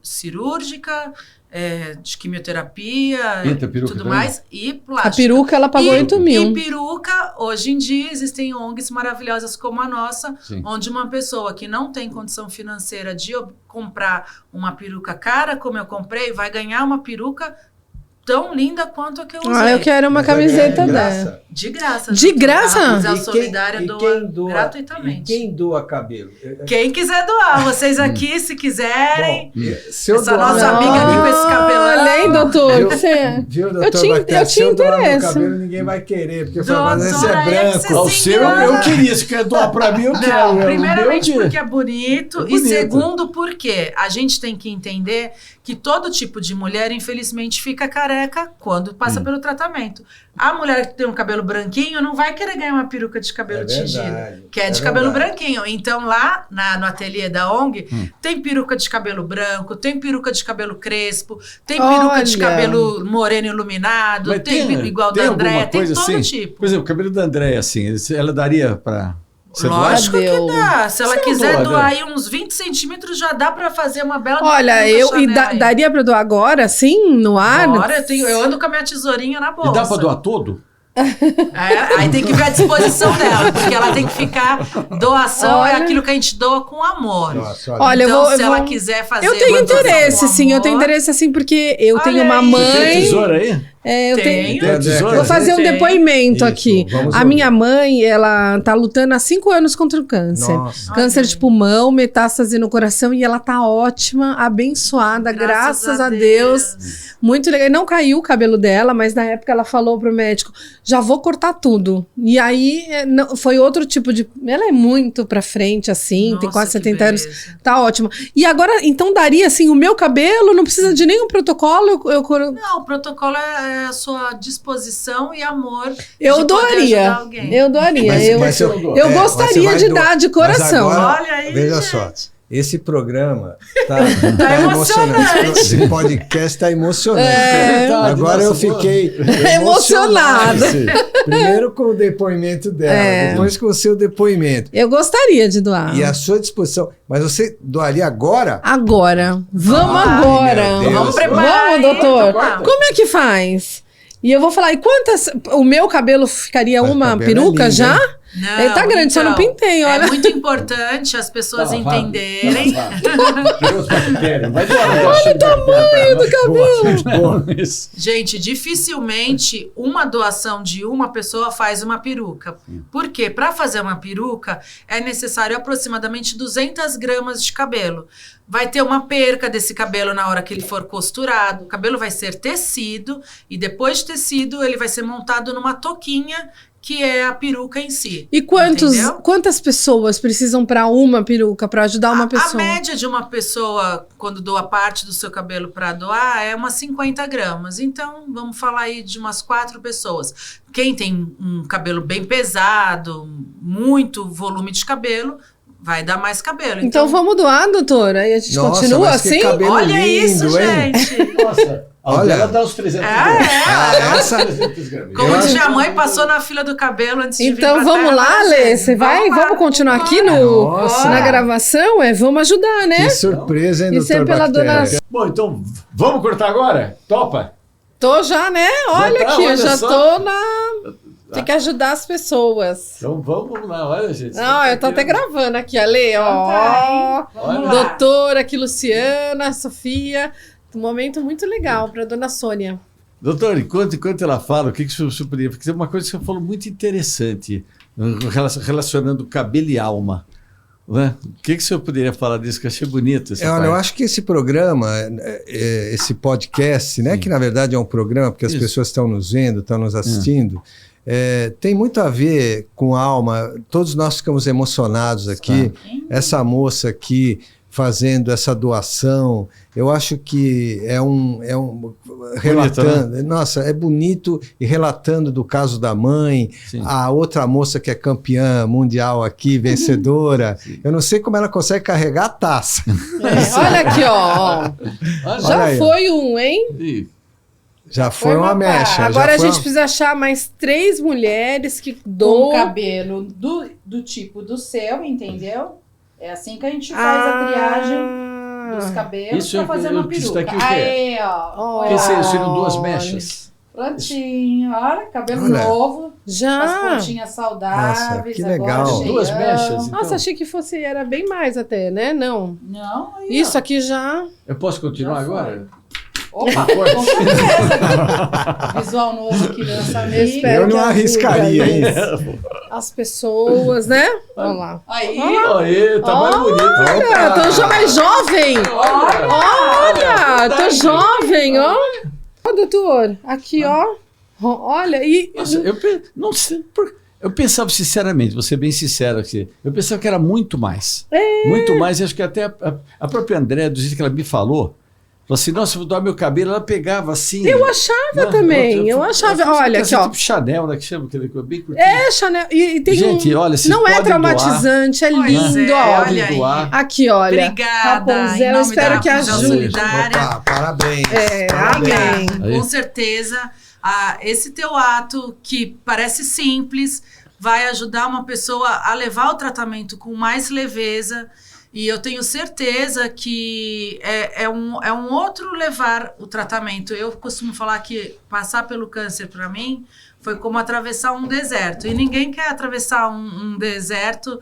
cirúrgica, de quimioterapia, tudo mais, e plástica. A peruca, ela pagou 8 mil. E peruca, hoje em dia, existem ONGs maravilhosas como a nossa, onde uma pessoa que não tem condição financeira de comprar uma peruca cara, como eu comprei, vai ganhar uma peruca tão linda quanto a que eu usei. Eu quero uma camiseta dessa. De graça. De graça? A Museu Solidária doa gratuitamente. E quem doa cabelo? Quem quiser doar. Vocês aqui, se quiserem. Bom, se eu essa nossa amiga aqui com esse cabelão. Além, doutor. Viu, doutor? Eu tinha interesse. Meu cabelo, ninguém vai querer, porque mas esse é branco. O seu eu queria. Se quer doar pra mim, eu quero. Não, primeiramente porque é bonito. E segundo porque a gente tem que entender que todo tipo de mulher, infelizmente, fica careca quando passa pelo tratamento. A mulher que tem um cabelo branquinho não vai querer ganhar uma peruca de cabelo tingido, que é de cabelo branquinho. Então, lá no ateliê da ONG, tem peruca de cabelo branco, tem peruca de cabelo crespo, tem peruca de cabelo moreno iluminado, mas tem igual da Andréia, tem todo assim, tipo. Por exemplo, o cabelo da Andréia, assim, ela daria para... Lógico que dá. Se ela quiser doar aí uns 20 centímetros, já dá pra fazer uma bela... Olha, daria pra doar agora, sim, no ar? Agora eu ando com a minha tesourinha na bolsa. E dá pra doar todo? Aí tem que ver a disposição dela, porque ela tem que ficar... Doação é aquilo que a gente doa com amor. Nossa, olha, então, se ela quiser fazer... Eu tenho interesse, sim. Eu tenho interesse, assim, porque eu tenho uma mãe... Você tem tesoura aí? Eu tenho. Vou fazer um depoimento aqui. A minha mãe, ela tá lutando há 5 anos contra o câncer. Nossa. Câncer de pulmão, metástase no coração, e ela tá ótima, abençoada, graças a Deus. Muito legal. E não caiu o cabelo dela, mas na época ela falou pro médico, já vou cortar tudo. E aí foi outro tipo de... Ela é muito pra frente, assim, tem quase 70 anos. Tá ótima. E agora, então daria, assim, o meu cabelo, não precisa de nenhum protocolo? Não, o protocolo é a sua disposição e amor. Eu doaria. Eu doaria. Eu gostaria de dar de coração. Agora, olha aí, veja gente. só. Esse programa tá emocionante. Esse podcast tá emocionante. Agora eu fiquei emocionada. Primeiro com o depoimento dela, depois com o seu depoimento. Eu gostaria de doar. E a sua disposição. Mas você doaria agora? Agora. Vamos agora. Vamos preparar. Vamos, doutor. Como é que faz? E eu vou falar, e quantas... O meu cabelo ficaria uma peruca lindo, já? Hein? Não, ele tá grande, só não pintei, olha. É muito importante as pessoas entenderem. Olha o tamanho do cabelo. Gente, dificilmente uma doação de uma pessoa faz uma peruca. Porque para fazer uma peruca é necessário aproximadamente 200 gramas de cabelo. Vai ter uma perca desse cabelo na hora que ele for costurado. O cabelo vai ser tecido e depois de tecido ele vai ser montado numa touquinha, que é a peruca em si. E quantas pessoas precisam para uma peruca, para ajudar uma pessoa? A média de uma pessoa, quando doa parte do seu cabelo para doar, é umas 50 gramas. Então, vamos falar aí de umas 4 pessoas. Quem tem um cabelo bem pesado, muito volume de cabelo, vai dar mais cabelo. Então vamos doar, doutora? Aí a gente continua assim? Olha lindo, isso, gente! Nossa, olha, ela dá os 300 Como diz minha mãe, passou na fila do cabelo antes de vir Então vamos lá, Lê, você vai? Vamos continuar aqui na gravação? Vamos ajudar, né? Que surpresa, hein, doutor Bactéria? Bom, então vamos cortar agora? Topa? Tô já, né? Olha aqui, eu já tô na... Tem que ajudar as pessoas. Então vamos lá, olha, gente. Não, eu tô até gravando aqui, Ale, ó. Doutora aqui, Luciana, Sofia. Um momento muito legal para dona Sônia. Doutora, enquanto ela fala, o que o senhor poderia... Porque tem uma coisa que você falou muito interessante, relacionando cabelo e alma. Né? O que o senhor poderia falar disso? Que eu achei bonito. Eu acho que esse programa, esse podcast, né, que na verdade é um programa, porque as pessoas estão nos vendo, estão nos assistindo, tem muito a ver com a alma. Todos nós ficamos emocionados aqui. Essa moça aqui fazendo essa doação, eu acho que relatando, bonito, né? Nossa, é bonito, e relatando do caso da mãe, a outra moça que é campeã mundial aqui, vencedora, eu não sei como ela consegue carregar a taça. Olha aqui, ó. Já foi um, hein? Já foi uma mecha. Agora a gente precisa achar mais 3 mulheres que doam cabelo do tipo do seu, entendeu? É assim que a gente faz a triagem dos cabelos para fazer uma peruca. Aí, ó. Seriam 2 mechas. Prontinho, olha, cabelo novo. Já. As pontinhas saudáveis. Nossa, que legal. 2 mechas. Então. Nossa, achei que era bem mais até, né? Não. Não. Aí, isso aqui já... Eu posso continuar agora? Opa, com certeza. Visual novo aqui nessa mesa. Eu não arriscaria isso. As pessoas, né? Olha lá. Aí, tá mais bonito. Olha, tô já mais jovem. Olha, tô jovem, ó. Ó, doutor, aqui, ó. Olha, e... Nossa, não sei, eu pensava sinceramente, vou ser bem sincero aqui, eu pensava que era muito mais. Muito mais, e acho que até a própria Andréa, do jeito que ela me falou assim, nossa, eu vou doar meu cabelo, ela pegava assim. Eu achava também, eu achava. Olha aqui, ó. Tipo Chanel, né, que chama, que é bem curtinho. Chanel, e tem gente, olha, não é traumatizante, é lindo, ó. Aqui, olha. Obrigada. Rapunzel, eu espero que ajude. Opa, parabéns. Amém. Com certeza, esse teu ato, que parece simples, vai ajudar uma pessoa a levar o tratamento com mais leveza. E eu tenho certeza que é um outro levar o tratamento. Eu costumo falar que passar pelo câncer, para mim, foi como atravessar um deserto. E ninguém quer atravessar um deserto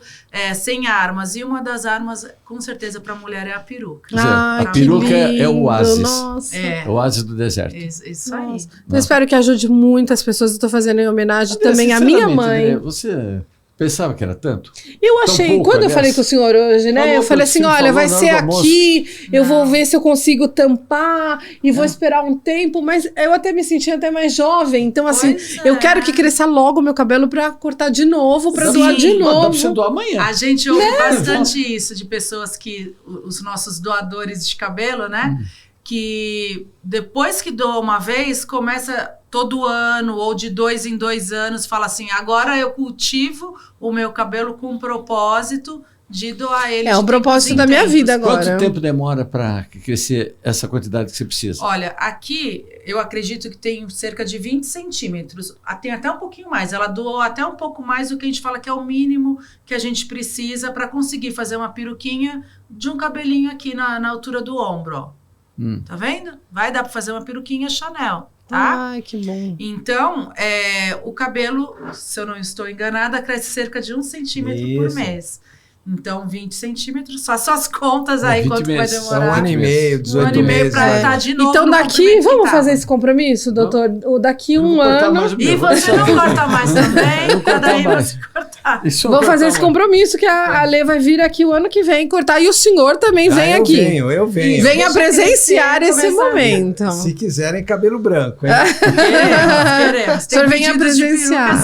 sem armas. E uma das armas, com certeza, para a mulher é a peruca. A peruca é o oásis. Nossa. É o oásis do deserto. Isso aí. Eu espero que ajude muitas pessoas. Eu estou fazendo em homenagem também à minha mãe. Né, você... pensava que era tanto? Eu achei, pouco, quando eu falei com o senhor hoje, né? Eu falei assim, olha, vai ser aqui, eu vou ver se eu consigo tampar e vou esperar um tempo, mas eu até me senti até mais jovem. Então, assim, eu quero que cresça logo o meu cabelo pra cortar de novo, pra doar de novo. Dá pra você doar amanhã. A gente ouve bastante isso de pessoas que, os nossos doadores de cabelo, né? Que depois que doa uma vez, começa todo ano ou de 2 em 2 anos, fala assim, agora eu cultivo o meu cabelo com um propósito de doar ele. É o propósito da minha vida agora. Quanto tempo demora para crescer essa quantidade que você precisa? Olha, aqui eu acredito que tem cerca de 20 centímetros, tem até um pouquinho mais, ela doou até um pouco mais do que a gente fala que é o mínimo que a gente precisa para conseguir fazer uma peruquinha de um cabelinho aqui na altura do ombro, ó. Tá vendo? Vai dar para fazer uma peruquinha Chanel, tá? Ai, que bom. Então, o cabelo, se eu não estou enganada, cresce cerca de 1 centímetro por mês. Então, 20 centímetros, faça as contas aí, quanto vai demorar. 1 ano e meio, 18 meses. 1 ano e meio pra estar de novo. Então, daqui, vamos fazer esse compromisso, doutor? Daqui 1 ano. E você não corta mais também, pra daí você cortar. Vou fazer esse compromisso que a Lê vai vir aqui o ano que vem cortar. E o senhor também vem aqui. Eu venho. Venha presenciar esse momento. Se quiserem, cabelo branco, hein? Queremos. O senhor venha presenciar.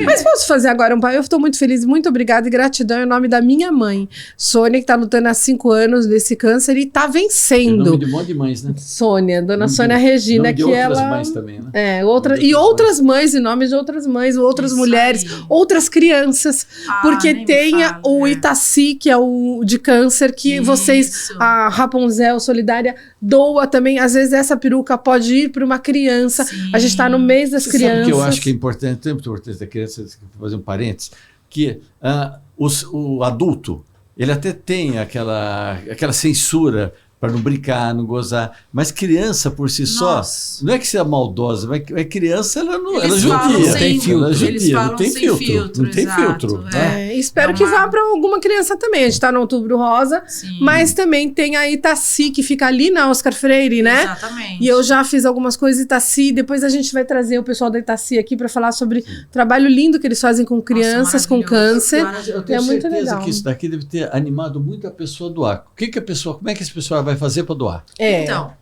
Mas posso fazer agora um pai? Eu estou muito feliz, muito obrigada e gratidão em nome da minha minha mãe, Sônia, que está lutando há 5 anos desse câncer e está vencendo. Nome de um monte de mães, né? Sônia, dona Sônia Regina, nome de que outras ela... mães também, né? É, outras mães, em nome de outras mães, outras Isso mulheres, aí. outras crianças. crianças, porque tem o Itaci, que é o de câncer, que vocês, a Rapunzel Solidária, doa também. Às vezes essa peruca pode ir para uma criança. Sim. A gente está no mês das crianças. Sabe que eu acho que é importante, muito importante da criança, vou fazer um parênteses, que o adulto, ele até tem aquela censura para não brincar, não gozar. Mas criança, por si só, não é que seja maldosa, mas criança, ela judia. Tem filtro. Não tem filtro. Não tem filtro. Né? Espero que vá para alguma criança também. A gente está no Outubro Rosa, mas também tem a Itaci, que fica ali na Oscar Freire, né? Exatamente. E eu já fiz algumas coisas Itaci. Depois a gente vai trazer o pessoal da Itaci aqui para falar sobre o trabalho lindo que eles fazem com crianças com câncer. Eu tenho certeza que isso daqui deve ter animado muito a pessoa a doar. Como é que essa pessoa vai fazer para doar? Então,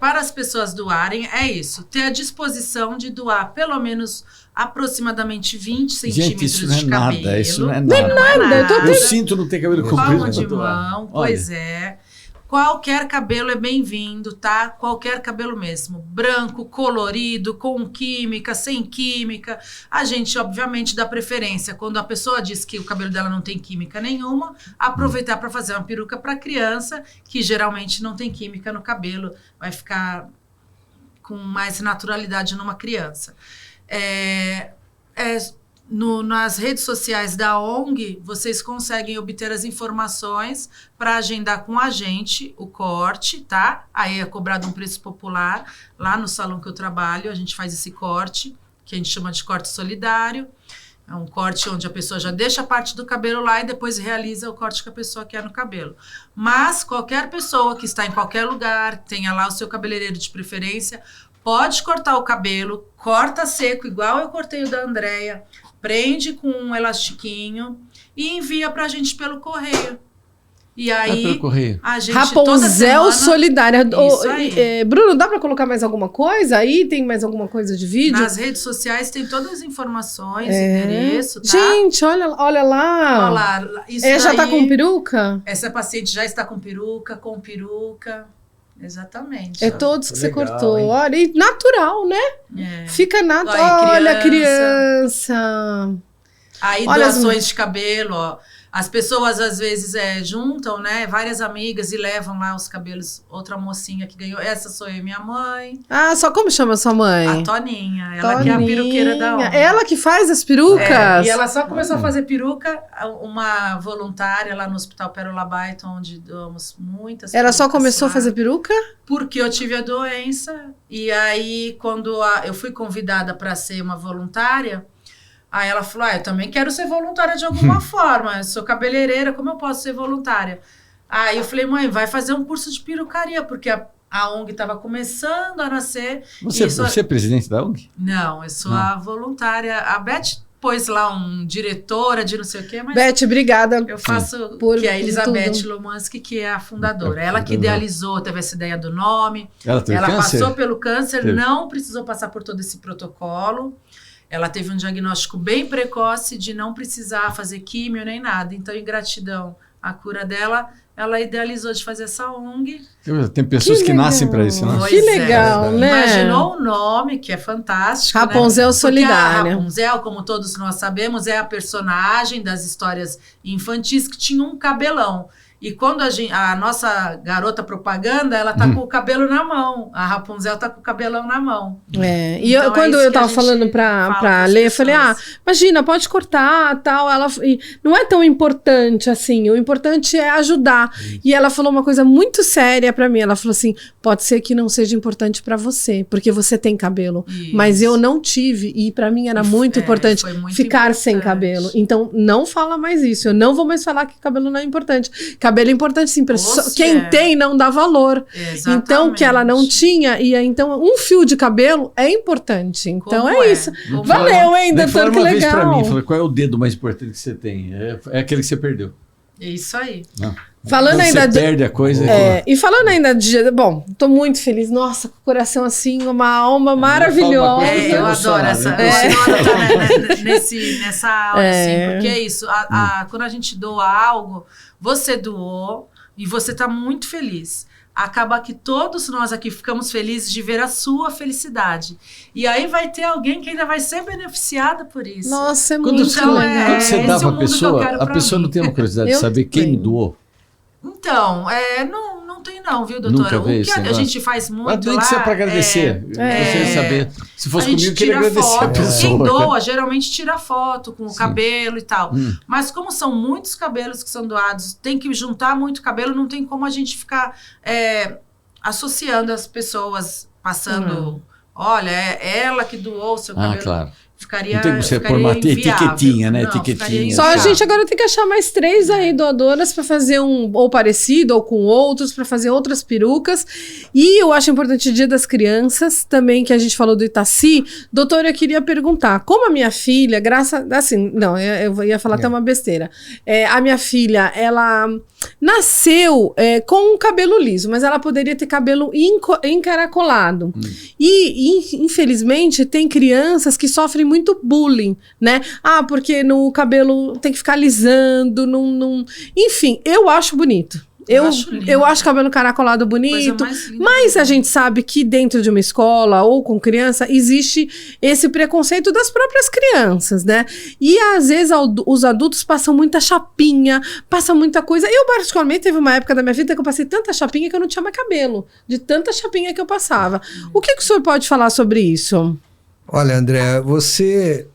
para as pessoas doarem, é isso. Ter a disposição de doar pelo menos aproximadamente 20 centímetros de cabelo. Isso não é nada. Eu sinto não ter cabelo comprido. Palma de mão, pois é. Qualquer cabelo é bem-vindo, tá? Qualquer cabelo mesmo. Branco, colorido, com química, sem química. A gente, obviamente, dá preferência. Quando a pessoa diz que o cabelo dela não tem química nenhuma, aproveitar para fazer uma peruca para criança, que geralmente não tem química no cabelo. Vai ficar com mais naturalidade numa criança. Nas redes sociais da ONG, vocês conseguem obter as informações para agendar com a gente o corte, tá? Aí é cobrado um preço popular. Lá no salão que eu trabalho, a gente faz esse corte, que a gente chama de corte solidário. É um corte onde a pessoa já deixa a parte do cabelo lá e depois realiza o corte que a pessoa quer no cabelo. Mas qualquer pessoa que está em qualquer lugar, tenha lá o seu cabeleireiro de preferência, pode cortar o cabelo, corta seco, igual eu cortei o da Andréia, prende com um elastiquinho e envia pra gente pelo correio. E aí, pelo correio. A gente Rapunzel Solidária. Aí. Bruno, dá pra colocar mais alguma coisa? Aí tem mais alguma coisa de vídeo? Nas redes sociais tem todas as informações, endereço, tá? Gente, olha lá. Olha lá. Já tá com peruca? Essa paciente já está com peruca. Exatamente. Todos que você cortou. Hein? Olha, e natural, né? Fica natural. Olha, criança. Aí, doações de cabelo, ó. As pessoas, às vezes, juntam, né? Várias amigas e levam lá os cabelos. Outra mocinha que ganhou. Essa sou eu e minha mãe. Ah, só como chama sua mãe? A Toninha. Ela que é a peruqueira da ONG. Ela que faz as perucas? E ela só começou a fazer peruca, uma voluntária lá no Hospital Pérola Baito, onde doamos muitas Ela só começou a fazer peruca? Porque eu tive a doença. E aí, quando eu fui convidada para ser uma voluntária... Aí ela falou, eu também quero ser voluntária de alguma forma, eu sou cabeleireira, como eu posso ser voluntária? Aí eu falei, mãe, vai fazer um curso de perucaria, porque a ONG estava começando a nascer. Você é presidente da ONG? Não, eu sou a voluntária. A Beth pôs lá diretora de não sei o quê, mas... Beth, obrigada. Eu faço, que é a Elizabeth Lomansky, que é a fundadora. Ela que idealizou, teve essa ideia do nome. Ela passou pelo câncer, não precisou passar por todo esse protocolo. Ela teve um diagnóstico bem precoce de não precisar fazer químio nem nada. Então, em gratidão à cura dela, ela idealizou de fazer essa ONG. Tem pessoas que nascem para isso, né? Que legal, né? Imaginou o nome, que é fantástico. Rapunzel Solidária. A Rapunzel, como todos nós sabemos, é a personagem das histórias infantis que tinha um cabelão. E quando a nossa garota propaganda, ela tá com o cabelo na mão. A Rapunzel tá com o cabelão na mão. E então, quando eu tava falando pra Lê, eu falei, imagina, pode cortar, tal. Não é tão importante assim, o importante é ajudar. E ela falou uma coisa muito séria pra mim. Ela falou assim, pode ser que não seja importante pra você, porque você tem cabelo. Mas eu não tive, e pra mim era muito importante ficar sem cabelo. Então, não fala mais isso. Eu não vou mais falar que cabelo não é importante. Cabelo é importante, sim. Quem tem não dá valor. Exatamente. Então, que ela não tinha, e então um fio de cabelo é importante. Então, isso. Valeu, hein, doutor? Que legal. Uma vez pra mim, falou, qual é o dedo mais importante que você tem? É aquele que você perdeu. É isso aí. Falando ainda você perde a coisa. E falando ainda de... Bom, tô muito feliz. Nossa, com o coração assim, uma alma maravilhosa. Eu adoro essa. Nessa aula, assim, porque é isso. Quando a gente doa algo, você doou e você tá muito feliz. acaba que todos nós aqui ficamos felizes de ver a sua felicidade. E aí vai ter alguém que ainda vai ser beneficiado por isso. Nossa, é muito legal. Quando você dá para a pessoa não tem uma curiosidade de saber quem doou? Então, não tem não, viu, doutora? O que a gente faz muito lá... Mas é para agradecer. Gostaria de saber. Se fosse comigo, eu queria agradecer a pessoa. Quem doa, geralmente tira foto com o cabelo e tal. Mas como são muitos cabelos que são doados, tem que juntar muito cabelo, não tem como a gente ficar associando as pessoas, passando... Olha, é ela que doou o seu cabelo. Claro. Ficaria, não tem que você pôr uma etiquetinha, né? Não, etiquetinha. Só a gente agora tem que achar mais 3 aí doadoras para fazer ou parecido ou com outros, para fazer outras perucas. E eu acho importante o Dia das Crianças, também que a gente falou do Itaci. Doutora, eu queria perguntar, como a minha filha, eu ia falar até uma besteira. A minha filha, ela nasceu com um cabelo liso, mas ela poderia ter cabelo encaracolado. E, infelizmente, tem crianças que sofrem muito bullying, né? Porque no cabelo tem que ficar alisando, enfim, eu acho bonito. Eu acho cabelo encaracolado bonito, mas a gente sabe que dentro de uma escola ou com criança existe esse preconceito das próprias crianças, né? E às vezes os adultos passam muita chapinha, passam muita coisa. Eu particularmente teve uma época da minha vida que eu passei tanta chapinha que eu não tinha mais cabelo, de tanta chapinha que eu passava. O que o senhor pode falar sobre isso? Olha, André, você...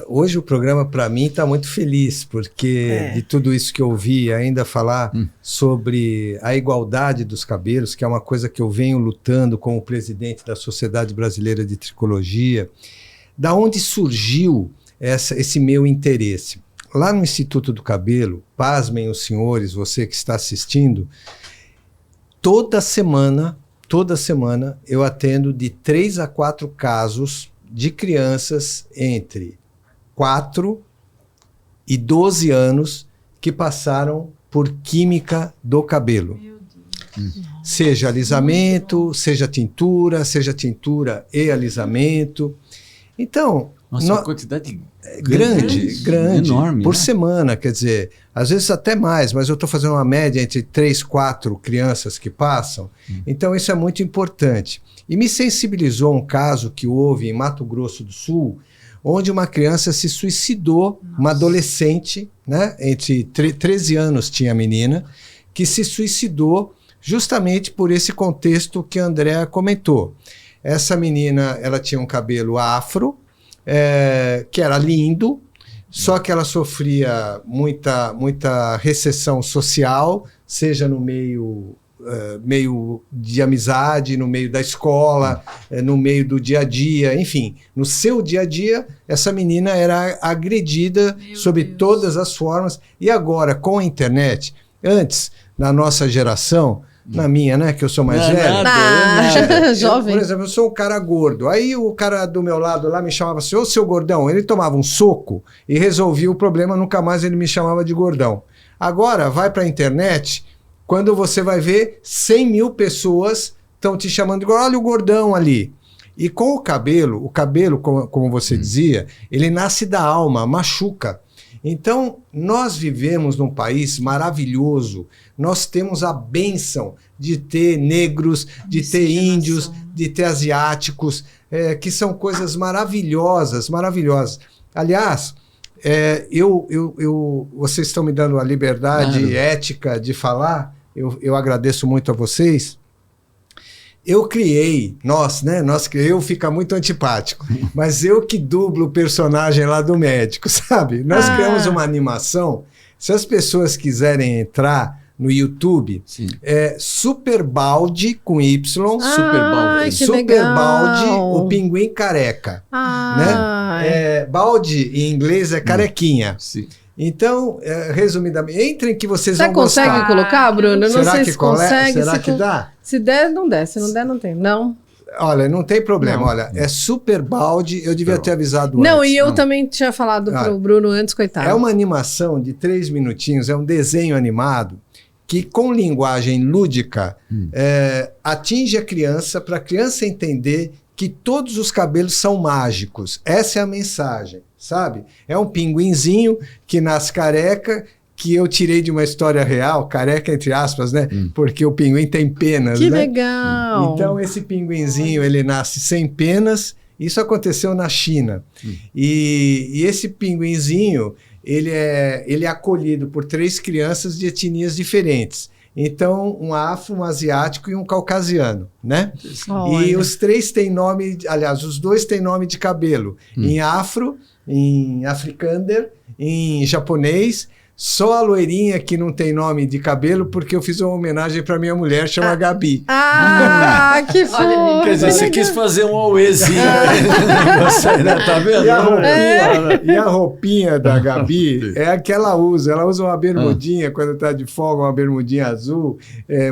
hoje o programa, para mim, está muito feliz, porque de tudo isso que eu ouvi, ainda falar sobre a igualdade dos cabelos, que é uma coisa que eu venho lutando como presidente da Sociedade Brasileira de Tricologia. Da onde surgiu esse meu interesse? Lá no Instituto do Cabelo, pasmem os senhores, você que está assistindo, toda semana eu atendo de 3 a 4 casos de crianças entre 4 e 12 anos que passaram por química do cabelo. Seja alisamento, seja tintura e alisamento. Então, uma quantidade grande, enorme, por né? semana, quer dizer, às vezes até mais, mas eu estou fazendo uma média entre 3, 4 crianças que passam, então isso é muito importante. E me sensibilizou um caso que houve em Mato Grosso do Sul, onde uma criança se suicidou, uma adolescente, né, entre 13 anos tinha a menina, que se suicidou justamente por esse contexto que a Andréa comentou. Essa menina, ela tinha um cabelo afro, que era lindo, só que ela sofria muita recessão social, seja no meio de amizade, no meio da escola, no meio do dia a dia, enfim, no seu dia a dia, essa menina era agredida sob todas as formas. E agora, com a internet, antes, na nossa geração, na minha, né, que eu sou mais velho. Jovem. Por exemplo, eu sou um cara gordo. Aí o cara do meu lado lá me chamava assim, ô seu gordão. Ele tomava um soco e resolvia o problema, nunca mais ele me chamava de gordão. Agora, vai para a internet, quando você vai ver 100 mil pessoas estão te chamando de gordão, olha o gordão ali. E com o cabelo, como você dizia, ele nasce da alma, machuca. Então, nós vivemos num país maravilhoso, nós temos a bênção de ter negros, de ter índios, de ter asiáticos, que são coisas maravilhosas, maravilhosas. Aliás, vocês estão me dando a liberdade ética de falar, eu agradeço muito a vocês. Eu criei, eu fica muito antipático, mas eu que dublo o personagem lá do médico, sabe? Nós criamos uma animação, se as pessoas quiserem entrar no YouTube, Superbalde com Y, Superbalde, o pinguim careca, né? Balde em inglês é carequinha. Sim. Então, resumidamente, entrem que vocês vão gostar. Você consegue colocar, Bruno? Não sei se consegue. Será que dá? Se der, não der. Se não der, não tem. Não. Olha, não tem problema. Não. Olha, é Superbalde. Eu devia ter avisado antes. Não, e eu também tinha falado pro Bruno antes, coitado. É uma animação de 3 minutinhos, é um desenho animado que, com linguagem lúdica, atinge a criança, para a criança entender que todos os cabelos são mágicos. Essa é a mensagem, sabe? É um pinguinzinho que nasce careca, que eu tirei de uma história real, careca entre aspas, né? Porque o pinguim tem penas, que né? legal! Então esse pinguinzinho, ele nasce sem penas. Isso aconteceu na China. E esse pinguinzinho, ele é acolhido por 3 crianças de etnias diferentes. Então, um afro, um asiático e um caucasiano, né? Olha. E os 3 têm nome, aliás, os 2 têm nome de cabelo. Em afro, em afrikaner, em japonês. Só a loirinha que não tem nome de cabelo, porque eu fiz uma homenagem para minha mulher, chama Gabi. Que fofo! Quer dizer, você quis fazer um auezinho. Você, né? Tá vendo? E a roupinha da Gabi é a que ela usa. Ela usa uma bermudinha, quando está de folga, uma bermudinha azul,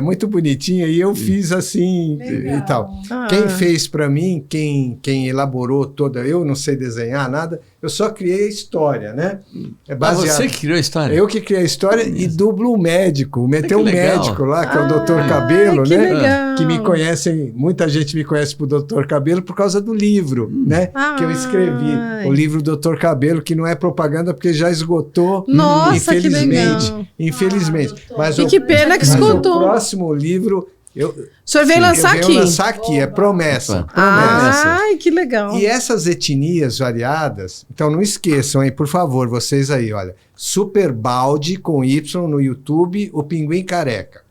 muito bonitinha, e eu fiz assim e tal. Quem fez para mim, quem elaborou toda, eu não sei desenhar nada, eu só criei a história, né? É baseado. Você que criou a história? Eu que criei a história e dublo o médico. Tem um médico lá, que é o Dr. Cabelo, que né? legal. Que me conhecem, muita gente me conhece por Dr. Cabelo por causa do livro, né? Que eu escrevi. O livro Dr. Cabelo, que não é propaganda porque já esgotou. Nossa, infelizmente. Que legal. Infelizmente. Mas que pena que esgotou. O próximo livro. O senhor veio lançar aqui? Eu venho lançar aqui, é promessa. Ai, que legal. E essas etnias variadas, então não esqueçam, hein, por favor, vocês aí, olha, Super Balde com Y no YouTube, o Pinguim Careca.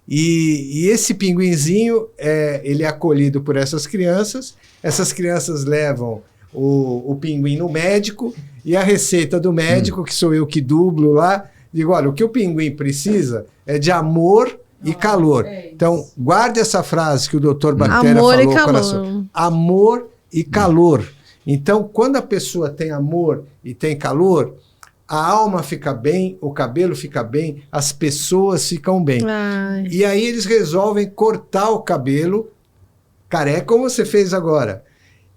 E esse pinguinzinho, ele é acolhido por essas crianças levam o pinguim no médico, e a receita do médico, que sou eu que dublo lá, digo, olha, o que o pinguim precisa é de amor e calor. Então, guarde essa frase que o Dr. Bactéria falou, coração. Amor e calor. Então, quando a pessoa tem amor e tem calor, a alma fica bem, o cabelo fica bem, as pessoas ficam bem. E aí eles resolvem cortar o cabelo careca, como você fez agora.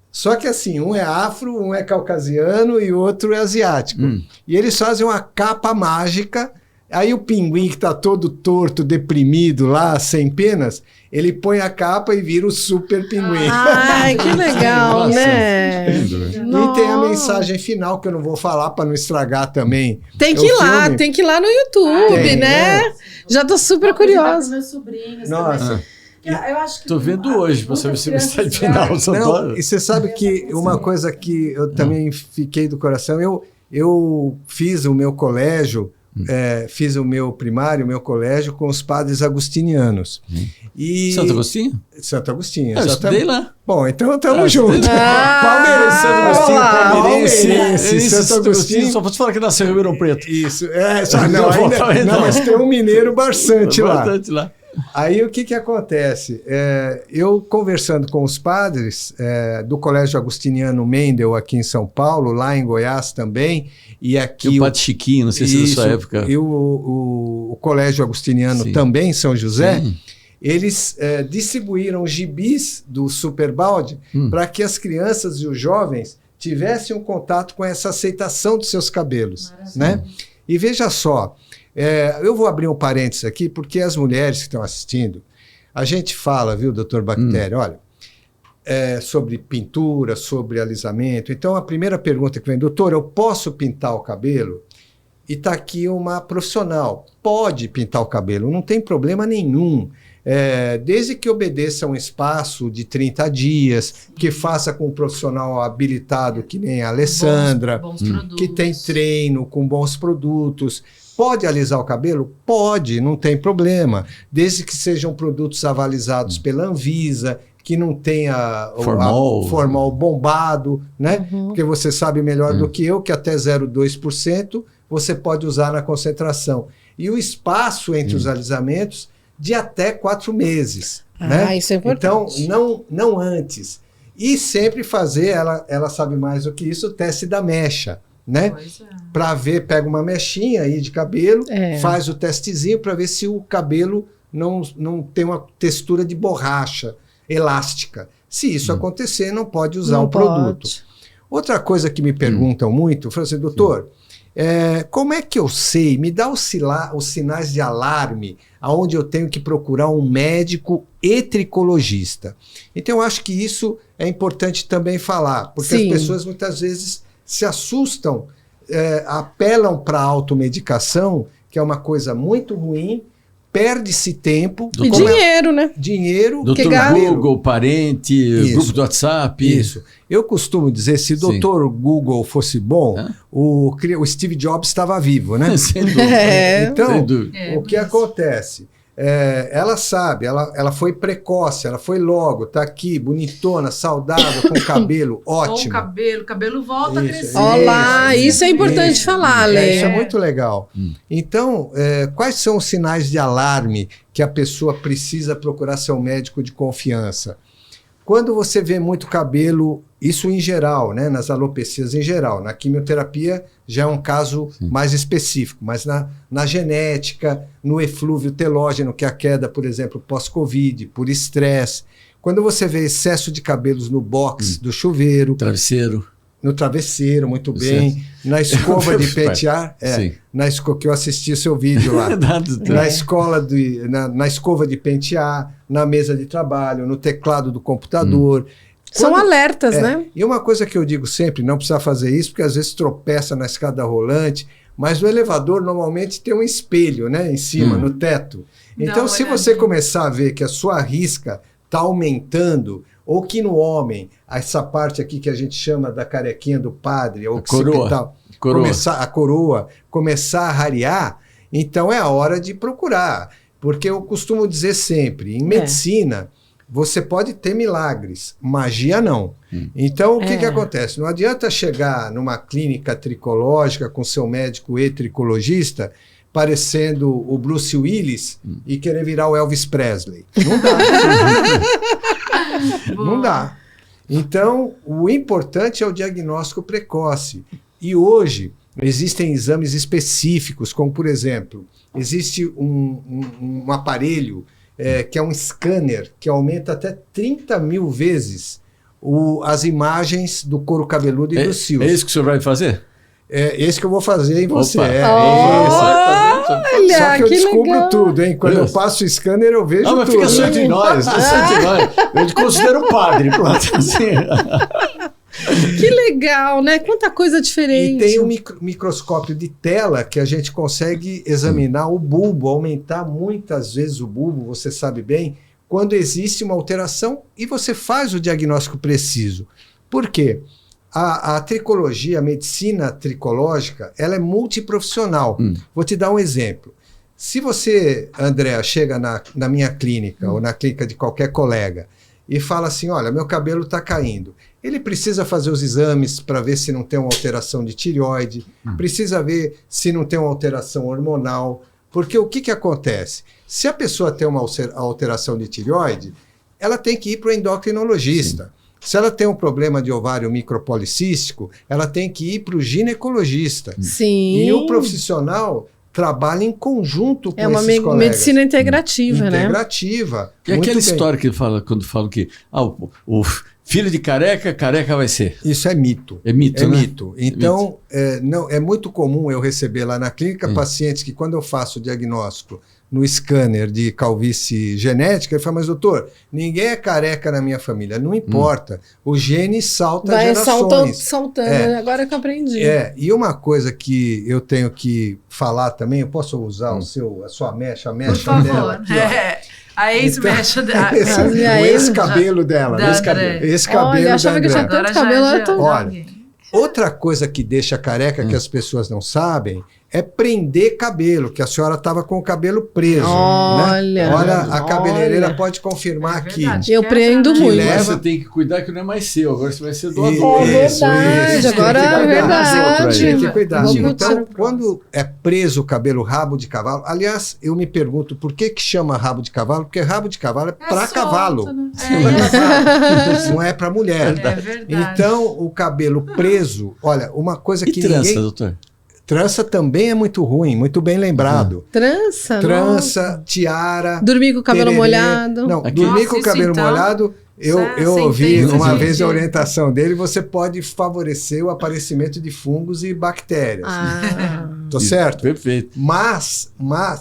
Só que assim, um é afro, um é caucasiano e o outro é asiático. E eles fazem uma capa mágica. Aí o pinguim que está todo torto, deprimido lá, sem penas, ele põe a capa e vira o super pinguim. Ai, que legal, né? E tem a mensagem final, que eu não vou falar para não estragar também. Tem que ir lá, tem que ir lá no YouTube, né? Já tô super curiosa. Meus sobrinhos. Nossa. Eu acho que tô vendo hoje para saber se a mensagem final. Não, e você sabe que uma coisa que eu também fiquei do coração, eu fiz o meu colégio, fiz o meu primário, o meu colégio com os padres agustinianos. E... Santo Agostinho? Santo Agostinho. Eu estudei lá. Bom, então estamos juntos. Palmeirense, Santo Agostinho. Só posso falar que nasceu em Ribeirão Preto. Isso. Não, mas tem um mineiro Barçante lá. Aí o que acontece? Eu conversando com os padres do Colégio Agustiniano Mendel aqui em São Paulo, lá em Goiás também, e aqui o Padre Chiquinho, não sei se é da sua época. E o Colégio Agustiniano também em São José, eles distribuíram gibis do Super Balde para que as crianças e os jovens tivessem um contato com essa aceitação dos seus cabelos, né? E veja só, eu vou abrir um parênteses aqui, porque as mulheres que estão assistindo, a gente fala, viu, doutor Bactéria, olha, sobre pintura, sobre alisamento. Então, a primeira pergunta que vem, doutor, eu posso pintar o cabelo? E está aqui uma profissional, pode pintar o cabelo, não tem problema nenhum. Desde que obedeça um espaço de 30 dias, que faça com um profissional habilitado, que nem a Alessandra, que tem treino com bons produtos. Pode alisar o cabelo? Pode, não tem problema. Desde que sejam produtos avalizados pela Anvisa, que não tenha formol bombado, né? Porque você sabe melhor do que eu que até 0,2% você pode usar na concentração. E o espaço entre os alisamentos de até 4 meses. Né? Isso é importante. Então, não antes. E sempre fazer, ela sabe mais do que isso, o teste da mecha. Né? Para ver, pega uma mechinha aí de cabelo, faz o testezinho para ver se o cabelo não tem uma textura de borracha elástica. Se isso acontecer, não pode usar o produto. Outra coisa que me perguntam muito, eu falo assim, doutor, como é que eu sei? Me dá os sinais de alarme aonde eu tenho que procurar um médico e tricologista. Então, eu acho que isso é importante também falar, porque as pessoas muitas vezes se assustam apelam para a automedicação, que é uma coisa muito ruim, perde-se tempo. E dinheiro, né? Dinheiro. Doutor Google, parente, grupo do WhatsApp. Isso. Eu costumo dizer, se o doutor Google fosse bom, o Steve Jobs estava vivo, né? Sem dúvida. Então, o que acontece? Ela sabe, ela foi precoce, ela foi logo, tá aqui, bonitona, saudável, com cabelo ótimo. O cabelo volta a crescer. Olá, isso é importante falar, Lê. Isso é muito legal. Então, quais são os sinais de alarme que a pessoa precisa procurar seu médico de confiança? Quando você vê muito cabelo, isso em geral, né, nas alopecias em geral, na quimioterapia já é um caso mais específico, mas na genética, no eflúvio telógeno, que é a queda, por exemplo, pós-Covid, por estresse. Quando você vê excesso de cabelos no box do chuveiro. No travesseiro, muito bem. Na escova de pentear. Que eu assisti o seu vídeo lá. Na escova de pentear, na mesa de trabalho, no teclado do computador. São alertas, né? E uma coisa que eu digo sempre, não precisa fazer isso, porque às vezes tropeça na escada rolante, mas o elevador normalmente tem um espelho, né, em cima, no teto. Então, se você começar a ver que a sua risca está aumentando, ou que no homem, essa parte aqui que a gente chama da carequinha do padre, ou a coroa, começar a rarear, então é a hora de procurar. Porque eu costumo dizer sempre, em medicina, você pode ter milagres, magia não. Então, o que acontece? Não adianta chegar numa clínica tricológica com seu médico e tricologista parecendo o Bruce Willis e querer virar o Elvis Presley. Não dá. Não dá. Então, o importante é o diagnóstico precoce. E hoje, existem exames específicos, como, por exemplo, existe um aparelho que é um scanner que aumenta até 30 mil vezes as imagens do couro cabeludo e dos fios. É isso que o senhor vai fazer? É esse que eu vou fazer em você. Olha, só que eu descubro legal. Tudo, hein? Quando eu passo o scanner, eu vejo tudo. Mas fica só entre nós. Eu te considero padre. Pronto, assim. Que legal, né? Quanta coisa diferente. E tem um microscópio de tela que a gente consegue examinar o bulbo, aumentar muitas vezes o bulbo, você sabe bem, quando existe uma alteração e você faz o diagnóstico preciso. Por quê? A tricologia, a medicina tricológica, ela é multiprofissional. Vou te dar um exemplo. Se você, Andréa, chega na minha clínica ou na clínica de qualquer colega e fala assim, olha, meu cabelo está caindo. Ele precisa fazer os exames para ver se não tem uma alteração de tireoide, precisa ver se não tem uma alteração hormonal, porque o que acontece? Se a pessoa tem uma alteração de tireoide, ela tem que ir para o endocrinologista. Se ela tem um problema de ovário micropolicístico, ela tem que ir para o ginecologista. Sim. E o profissional trabalha em conjunto com esses colegas. É uma medicina integrativa, né? Integrativa. E aquela história que ele fala, quando falam que o filho de careca vai ser. Isso é mito. É mito, né? Mito. Então, é muito comum eu receber lá na clínica pacientes que, quando eu faço o diagnóstico no scanner de calvície genética, ele fala, mas doutor, ninguém é careca na minha família. Não importa. O gene salta gerações. Saltando, agora que eu aprendi. E uma coisa que eu tenho que falar também, eu posso usar a sua mecha Por favor. dela? Aqui, a ex-mecha dela. O ex-cabelo dela. Esse cabelo Olha, eu achava que eu tinha tanto cabelo. Olha, outra coisa que deixa careca que as pessoas não sabem é prender cabelo, que a senhora estava com o cabelo preso. Olha, né? Olha, a cabeleireira pode confirmar aqui. Eu prendo muito. Você tem que cuidar que não é mais seu, agora você vai ser doador. É verdade, agora é verdade. Tem que cuidar. Então, quando é preso o cabelo rabo de cavalo, aliás, eu me pergunto por que chama rabo de cavalo, porque rabo de cavalo é para cavalo. Né? Não é para mulher. É verdade. Então, o cabelo preso, olha, uma coisa que trança, ninguém... doutor? Trança também é muito ruim, muito bem lembrado. Trança? Trança, tiara. Dormir com o cabelo tererê. molhado. Não, dormir com o cabelo molhado, eu ouvi uma vez a orientação dele, você pode favorecer o aparecimento de fungos e bactérias. Tô certo? Perfeito. Mas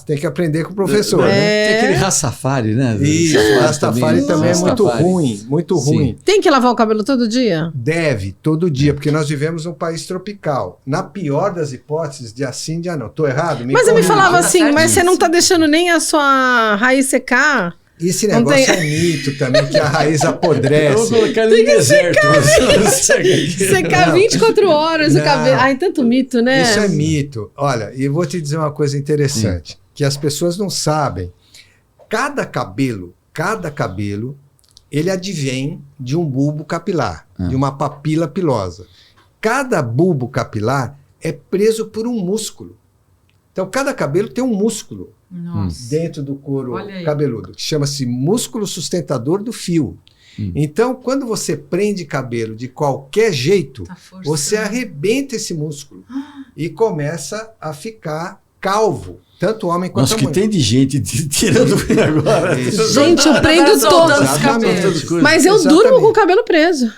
tem que aprender com o professor. Tem aquele Rastafari, né? Isso, Rastafari também é muito ruim, muito ruim. Tem que lavar o cabelo todo dia? Deve, todo dia, porque nós vivemos num país tropical. Na pior das hipóteses, dia sim, dia não. Tô errado? Mas eu me falava assim, mas você não tá deixando nem a sua raiz secar? Esse negócio é mito também, que a raiz apodrece. Eu vou colocar ele no deserto. Secar 24 horas o cabelo. Ai, tanto mito, né? Isso é mito. Olha, e eu vou te dizer uma coisa interessante, que as pessoas não sabem. Cada cabelo, ele advém de um bulbo capilar, de uma papila pilosa. Cada bulbo capilar é preso por um músculo. Então, cada cabelo tem um músculo dentro do couro cabeludo, que chama-se músculo sustentador do fio. Então, quando você prende cabelo de qualquer jeito, você arrebenta esse músculo e começa a ficar calvo. Tanto o homem quanto a mulher. Nossa, que tem de gente tirando agora. Gente, eu prendo todos. Mas eu durmo com o cabelo preso.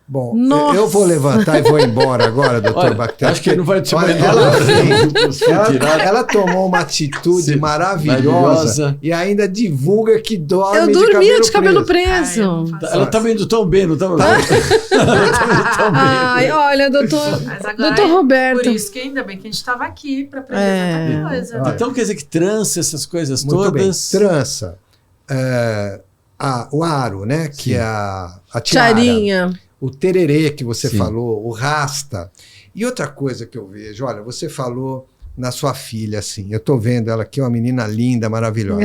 Bom, eu vou levantar e vou embora agora, doutor Bactéria. Acho que ele não vai te chamar. Ela tomou uma atitude maravilhosa e ainda divulga que dorme eu dormia de cabelo preso. Ela tá indo tão bem, não tá? Ai, olha, doutor Roberto. Por isso que ainda bem que a gente estava aqui para aprender essa coisa. Então quer dizer que trança essas coisas muito todas? Bem. Trança. O aro, né? Que é a tiara. Charinha. O tererê que você falou, o rasta. E outra coisa que eu vejo, olha, você falou na sua filha, assim, eu tô vendo ela aqui, uma menina linda, maravilhosa.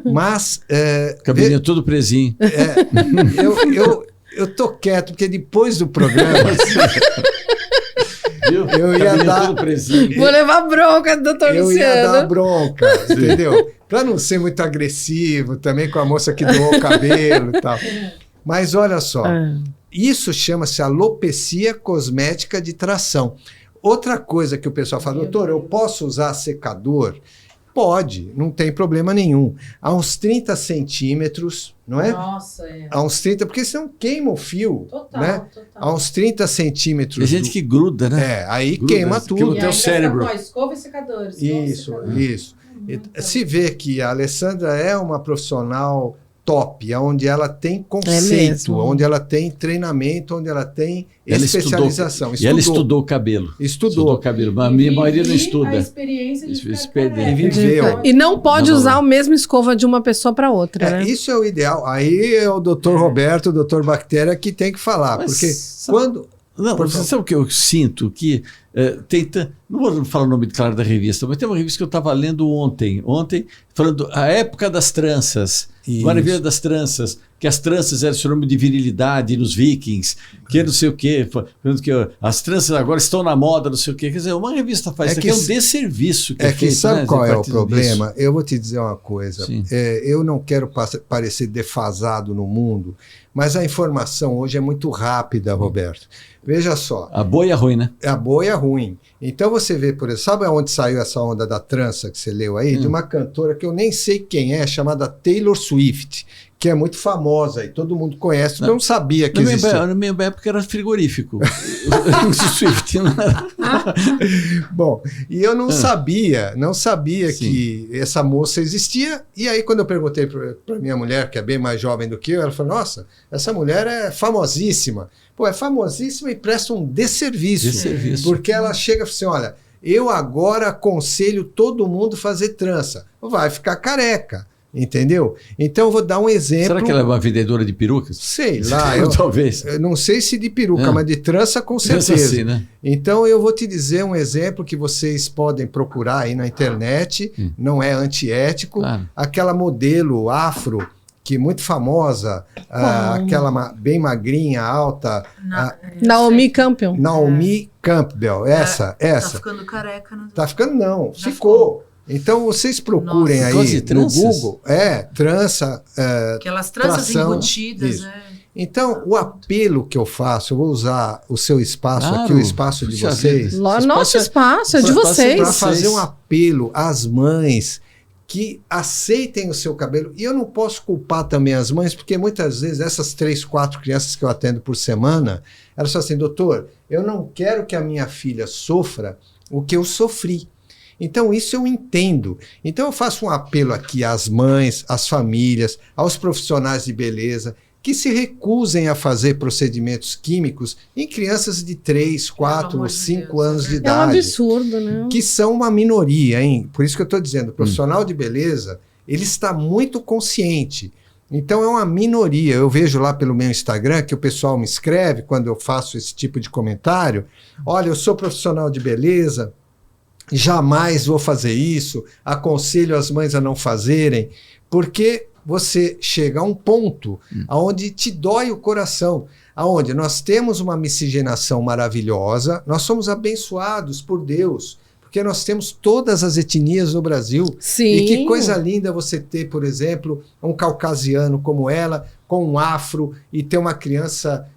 Mas... cabelinho todo presinho. Eu tô quieto, porque depois do programa... eu ia dar... Vou levar bronca do doutor Luciano. Eu ia dar bronca, entendeu? Para não ser muito agressivo, também com a moça que doou o cabelo e tal. Mas olha só... Isso chama-se alopecia cosmética de tração. Outra coisa que o pessoal fala, doutor, eu posso usar secador? Pode, não tem problema nenhum. A uns 30 centímetros, não é? Nossa, A uns 30, porque senão queima o fio. Total, né? total. A uns 30 centímetros. Tem gente que gruda, né? Aí queima tudo. O teu cérebro. Escova e secadores. Isso. Se vê que a Alessandra é uma profissional top, onde ela tem conceito, onde ela tem treinamento, onde ela tem especialização. E ela estudou o cabelo. Estudou o cabelo, mas a minha maioria não estuda. A experiência de viveu. E não pode usar a mesma escova de uma pessoa para outra, né? Isso é o ideal. Aí é o doutor Roberto, o doutor Bactéria que tem que falar, porque quando... Não, você sabe o que eu sinto? Que não vou falar o nome claro da revista, mas tem uma revista que eu estava lendo ontem, falando a época das tranças, maravilha das tranças, que as tranças eram sinônimo de virilidade nos vikings, que não sei o quê, falando que as tranças agora estão na moda, não sei o quê. Quer dizer, uma revista faz isso aqui, é um desserviço que é feito. Sabe, né, qual é o problema? Disso. Eu vou te dizer uma coisa, eu não quero parecer defasado no mundo, mas a informação hoje é muito rápida, Roberto. Veja só. A boa e a ruim, né? A boa e a ruim. Então você vê, por exemplo, sabe onde saiu essa onda da trança que você leu aí? De uma cantora que eu nem sei quem é, chamada Taylor Swift, que é muito famosa e todo mundo conhece, não sabia que existia. Na minha época era frigorífico. Swift. Bom, e eu não sabia que essa moça existia, e aí quando eu perguntei para minha mulher, que é bem mais jovem do que eu, ela falou, nossa, essa mulher é famosíssima. Pô, é famosíssima e presta um desserviço. Porque ela chega e fala assim, olha, eu agora aconselho todo mundo fazer trança. Vai ficar careca. Entendeu? Então eu vou dar um exemplo. Será que ela é uma vendedora de perucas? Sei lá. Talvez. Eu não sei se de peruca, mas de trança com certeza. Trança sim, né? Então eu vou te dizer um exemplo que vocês podem procurar aí na internet. Não é antiético. Claro. Aquela modelo afro, que é muito famosa, aquela bem magrinha, alta. Naomi Campbell. Naomi Campbell, essa. Tá ficando careca. Não? Tá ficando não, ficou. Então, vocês procurem aí no Google. trança. Aquelas tranças tração, embutidas. Então, o apelo que eu faço, eu vou usar o seu espaço aqui, o espaço de vocês. Nosso espaço é de vocês. Para fazer um apelo às mães que aceitem o seu cabelo. E eu não posso culpar também as mães, porque muitas vezes essas 3, 4 crianças que eu atendo por semana, elas falam assim, doutor, eu não quero que a minha filha sofra o que eu sofri. Então, isso eu entendo. Então, eu faço um apelo aqui às mães, às famílias, aos profissionais de beleza, que se recusem a fazer procedimentos químicos em crianças de 3, 4 ou 5 anos de idade. É um absurdo, né? Que são uma minoria, hein? Por isso que eu estou dizendo, o profissional de beleza, ele está muito consciente. Então, é uma minoria. Eu vejo lá pelo meu Instagram que o pessoal me escreve quando eu faço esse tipo de comentário. Olha, eu sou profissional de beleza, jamais vou fazer isso, aconselho as mães a não fazerem, porque você chega a um ponto onde te dói o coração, onde nós temos uma miscigenação maravilhosa, nós somos abençoados por Deus, porque nós temos todas as etnias no Brasil. Sim. E que coisa linda você ter, por exemplo, um caucasiano como ela, com um afro, e ter uma criança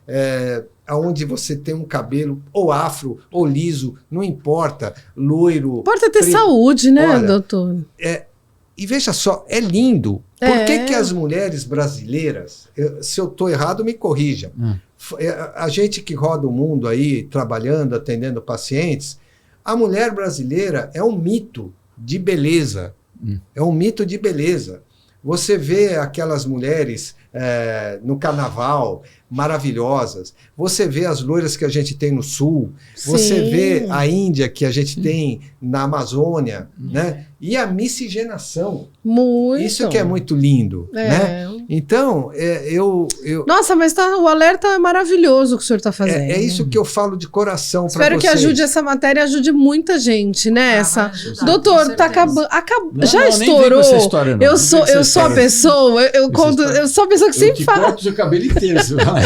onde você tem um cabelo ou afro ou liso, não importa, loiro. Importa ter saúde, né, olha, doutor? E veja só, é lindo. Por que as mulheres brasileiras, se eu estou errado, me corrija. A gente que roda o mundo aí, trabalhando, atendendo pacientes, a mulher brasileira é um mito de beleza. É um mito de beleza. Você vê aquelas mulheres no carnaval, maravilhosas. Você vê as loiras que a gente tem no sul. Sim. Você vê a Índia que a gente tem na Amazônia, né? E a miscigenação. Muito. Isso que é muito lindo, né? Então, Nossa, mas o alerta é maravilhoso que o senhor está fazendo. É isso que eu falo de coração para vocês. Espero que ajude essa matéria, ajude muita gente, né? Doutor, tá acabando. Já estourou. História, eu sou a pessoa, eu sou a pessoa que sempre fala. Eu te corto o cabelo inteiro, você fala.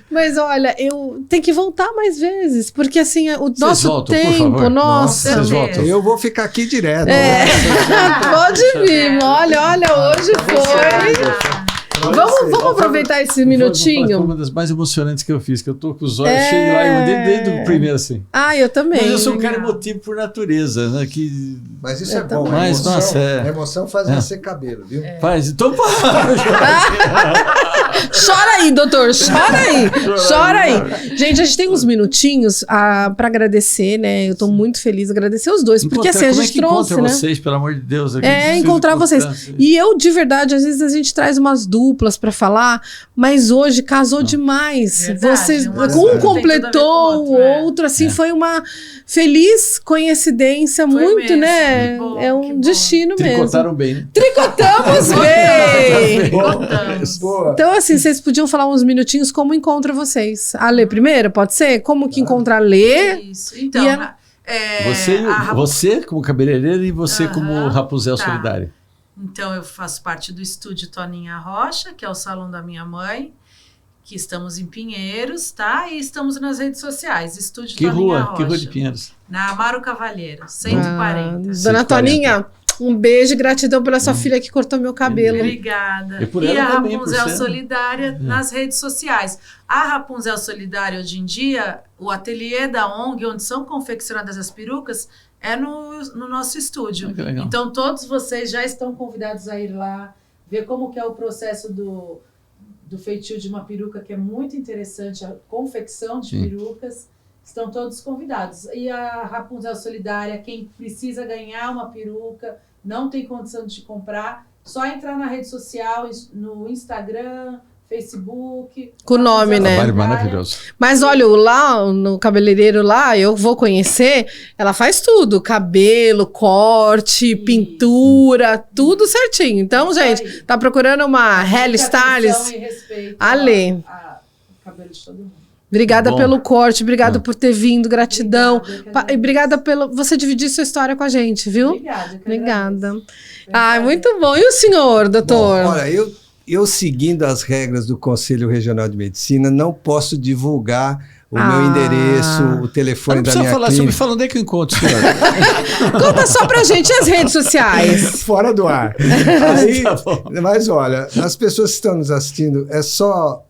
Mas olha, eu tenho que voltar mais vezes, porque assim, o nosso voltam, tempo, nossa. Vocês voltam. Eu vou ficar aqui direto. Pode vir, olha, hoje foi. Vamos aproveitar esse minutinho? Foi uma das mais emocionantes que eu fiz, que eu tô com os olhos cheios de lágrimas desde o primeiro, assim. Eu também. Mas eu sou um cara emotivo por natureza, né? Mas isso é bom. Mas, a emoção faz nascer cabelo, viu? Faz, então Chora aí, doutor, chora aí. Gente, a gente tem uns minutinhos para agradecer, né? Eu tô muito feliz, agradecer os dois, porque assim, a gente trouxe, né? Vocês, pelo amor de Deus. Encontrar vocês. E eu, de verdade, às vezes a gente traz umas duplas para falar, mas hoje casou demais. Verdade, vocês, um completou o outro, assim, foi uma feliz coincidência, foi muito, mesmo, né? Bom, é um destino mesmo. Tricotaram bem, né? Tricotamos bem! Boa. Então, assim, vocês podiam falar uns minutinhos como encontra vocês. A Lê primeiro, pode ser? Como que encontra a Lê? Isso. Então, você como cabeleireira e você como Rapunzel Solidária. Então, eu faço parte do estúdio Toninha Rocha, que é o salão da minha mãe, que estamos em Pinheiros, tá? E estamos nas redes sociais, estúdio Toninha Rocha. Que rua de Pinheiros? Na Amaro Cavalheiro, 140. Dona Toninha, um beijo e gratidão pela sua filha que cortou meu cabelo. Obrigada. E a Rapunzel Solidária nas redes sociais. A Rapunzel Solidária, hoje em dia, o ateliê da ONG, onde são confeccionadas as perucas, é no nosso estúdio. Então, todos vocês já estão convidados a ir lá, ver como que é o processo do feitio de uma peruca, que é muito interessante, a confecção de perucas. Estão todos convidados. E a Rapunzel Solidária, quem precisa ganhar uma peruca, não tem condição de comprar, só entrar na rede social, no Instagram, Facebook. Com o nome, né? Trabalho maravilhoso. Mas olha, lá no cabeleireiro lá, eu vou conhecer, ela faz tudo. Cabelo, corte, pintura, tudo certinho. Então, gente, tá procurando uma hairstylist? Ale. Cabelo de todo mundo. Obrigada pelo corte, obrigada por ter vindo, gratidão. Obrigada pelo você dividir sua história com a gente, viu? Obrigada. Muito bom. E o senhor, doutor? Bom, olha, eu seguindo as regras do Conselho Regional de Medicina, não posso divulgar o meu endereço, o telefone da minha clínica. Me fala onde é que eu encontro, senhor. Conta só pra gente as redes sociais. Fora do ar. Aí, mas olha, as pessoas que estão nos assistindo, é só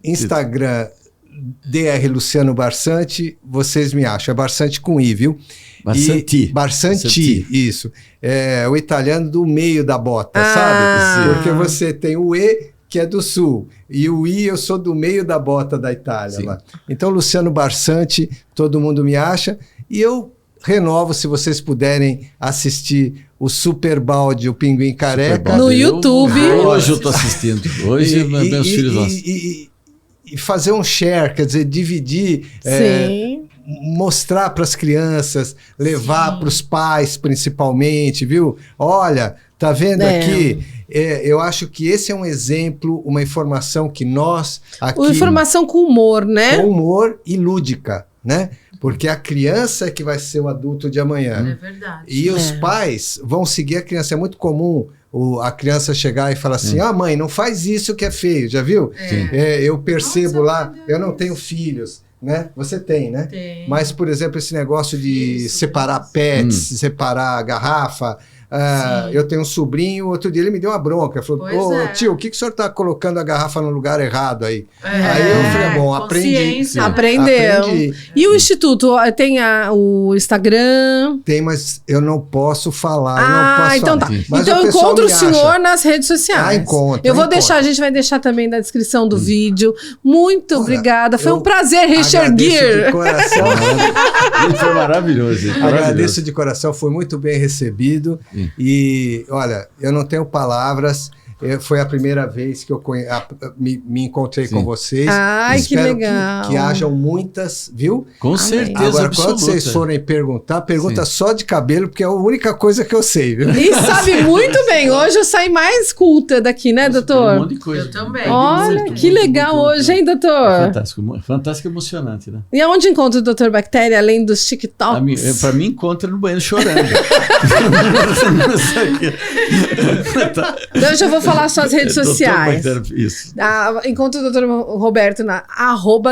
Instagram, Dr. Luciano Barsante, vocês me acham. É Barsante com I, viu? Barsante, isso. É o italiano do meio da bota, sabe? Porque você tem o E, que é do sul, e o I, eu sou do meio da bota da Itália. Lá. Então, Luciano Barsante, todo mundo me acha. E eu renovo, se vocês puderem assistir o Super Balde, o Pinguim Careca. No YouTube. Hoje eu estou assistindo. Hoje meus filhos vão assistir. E fazer um share, quer dizer, dividir, mostrar para as crianças, levar para os pais principalmente, viu? Olha, tá vendo aqui? Eu acho que esse é um exemplo, uma informação que nós aqui... Informação com humor, né? Com humor e lúdica, né? Porque a criança é que vai ser o adulto de amanhã. É verdade. E os pais vão seguir a criança. É muito comum a criança chegar e falar assim, mãe, não faz isso que é feio, já viu? Eu percebo lá, eu não tenho filhos, né? Você tem, né? Tem. Mas, por exemplo, esse negócio de separar pets, separar garrafa... eu tenho um sobrinho, outro dia ele me deu uma bronca. Falou, tio, o que o senhor está colocando a garrafa no lugar errado aí? Aí eu falei, bom, aprendi. Aprendeu. E o Instituto, tem o Instagram? Tem, mas eu não posso falar. Então tá. Mas então eu encontro o senhor nas redes sociais. Encontro. A gente vai deixar também na descrição do vídeo. Muito obrigada. Foi um prazer, Richard Gere. De coração. Foi maravilhoso. Agradeço de coração, foi muito bem recebido. E, olha, eu não tenho palavras. Foi a primeira vez que eu me encontrei com vocês. Ai, espero que legal. Que hajam muitas, viu? Com certeza. Agora, absoluta. quando vocês forem pergunta só de cabelo, porque é a única coisa que eu sei, viu? E sabe muito bem. Hoje eu saí mais culta daqui, né, doutor? Um monte de coisa. Eu também. Olha, que legal hoje, hein, doutor? Fantástico, fantástico e emocionante, né? E aonde encontra o Dr. Bactéria, além dos TikToks? Pra mim, encontra no banheiro chorando. Então, eu já vou falar suas redes sociais. Isso. Encontre o Dr. Roberto na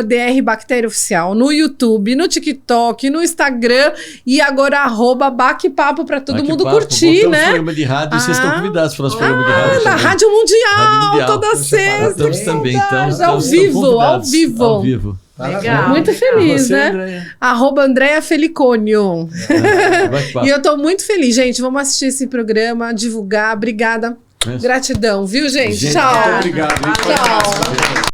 @DRBactériaOficial, no YouTube, no TikTok, no Instagram e agora @Baque-Papo para todo mundo curtir, né? Programa de rádio, vocês estão convidados para o nosso programa de rádio. Na Rádio Mundial, toda sexta. Estamos também, então. Ao vivo. Legal. Muito feliz, você, né? @Andréa Felicônio. E eu tô muito feliz, gente. Vamos assistir esse programa, divulgar. Obrigada. Gratidão, viu, gente? Tchau. Muito obrigado. Tchau.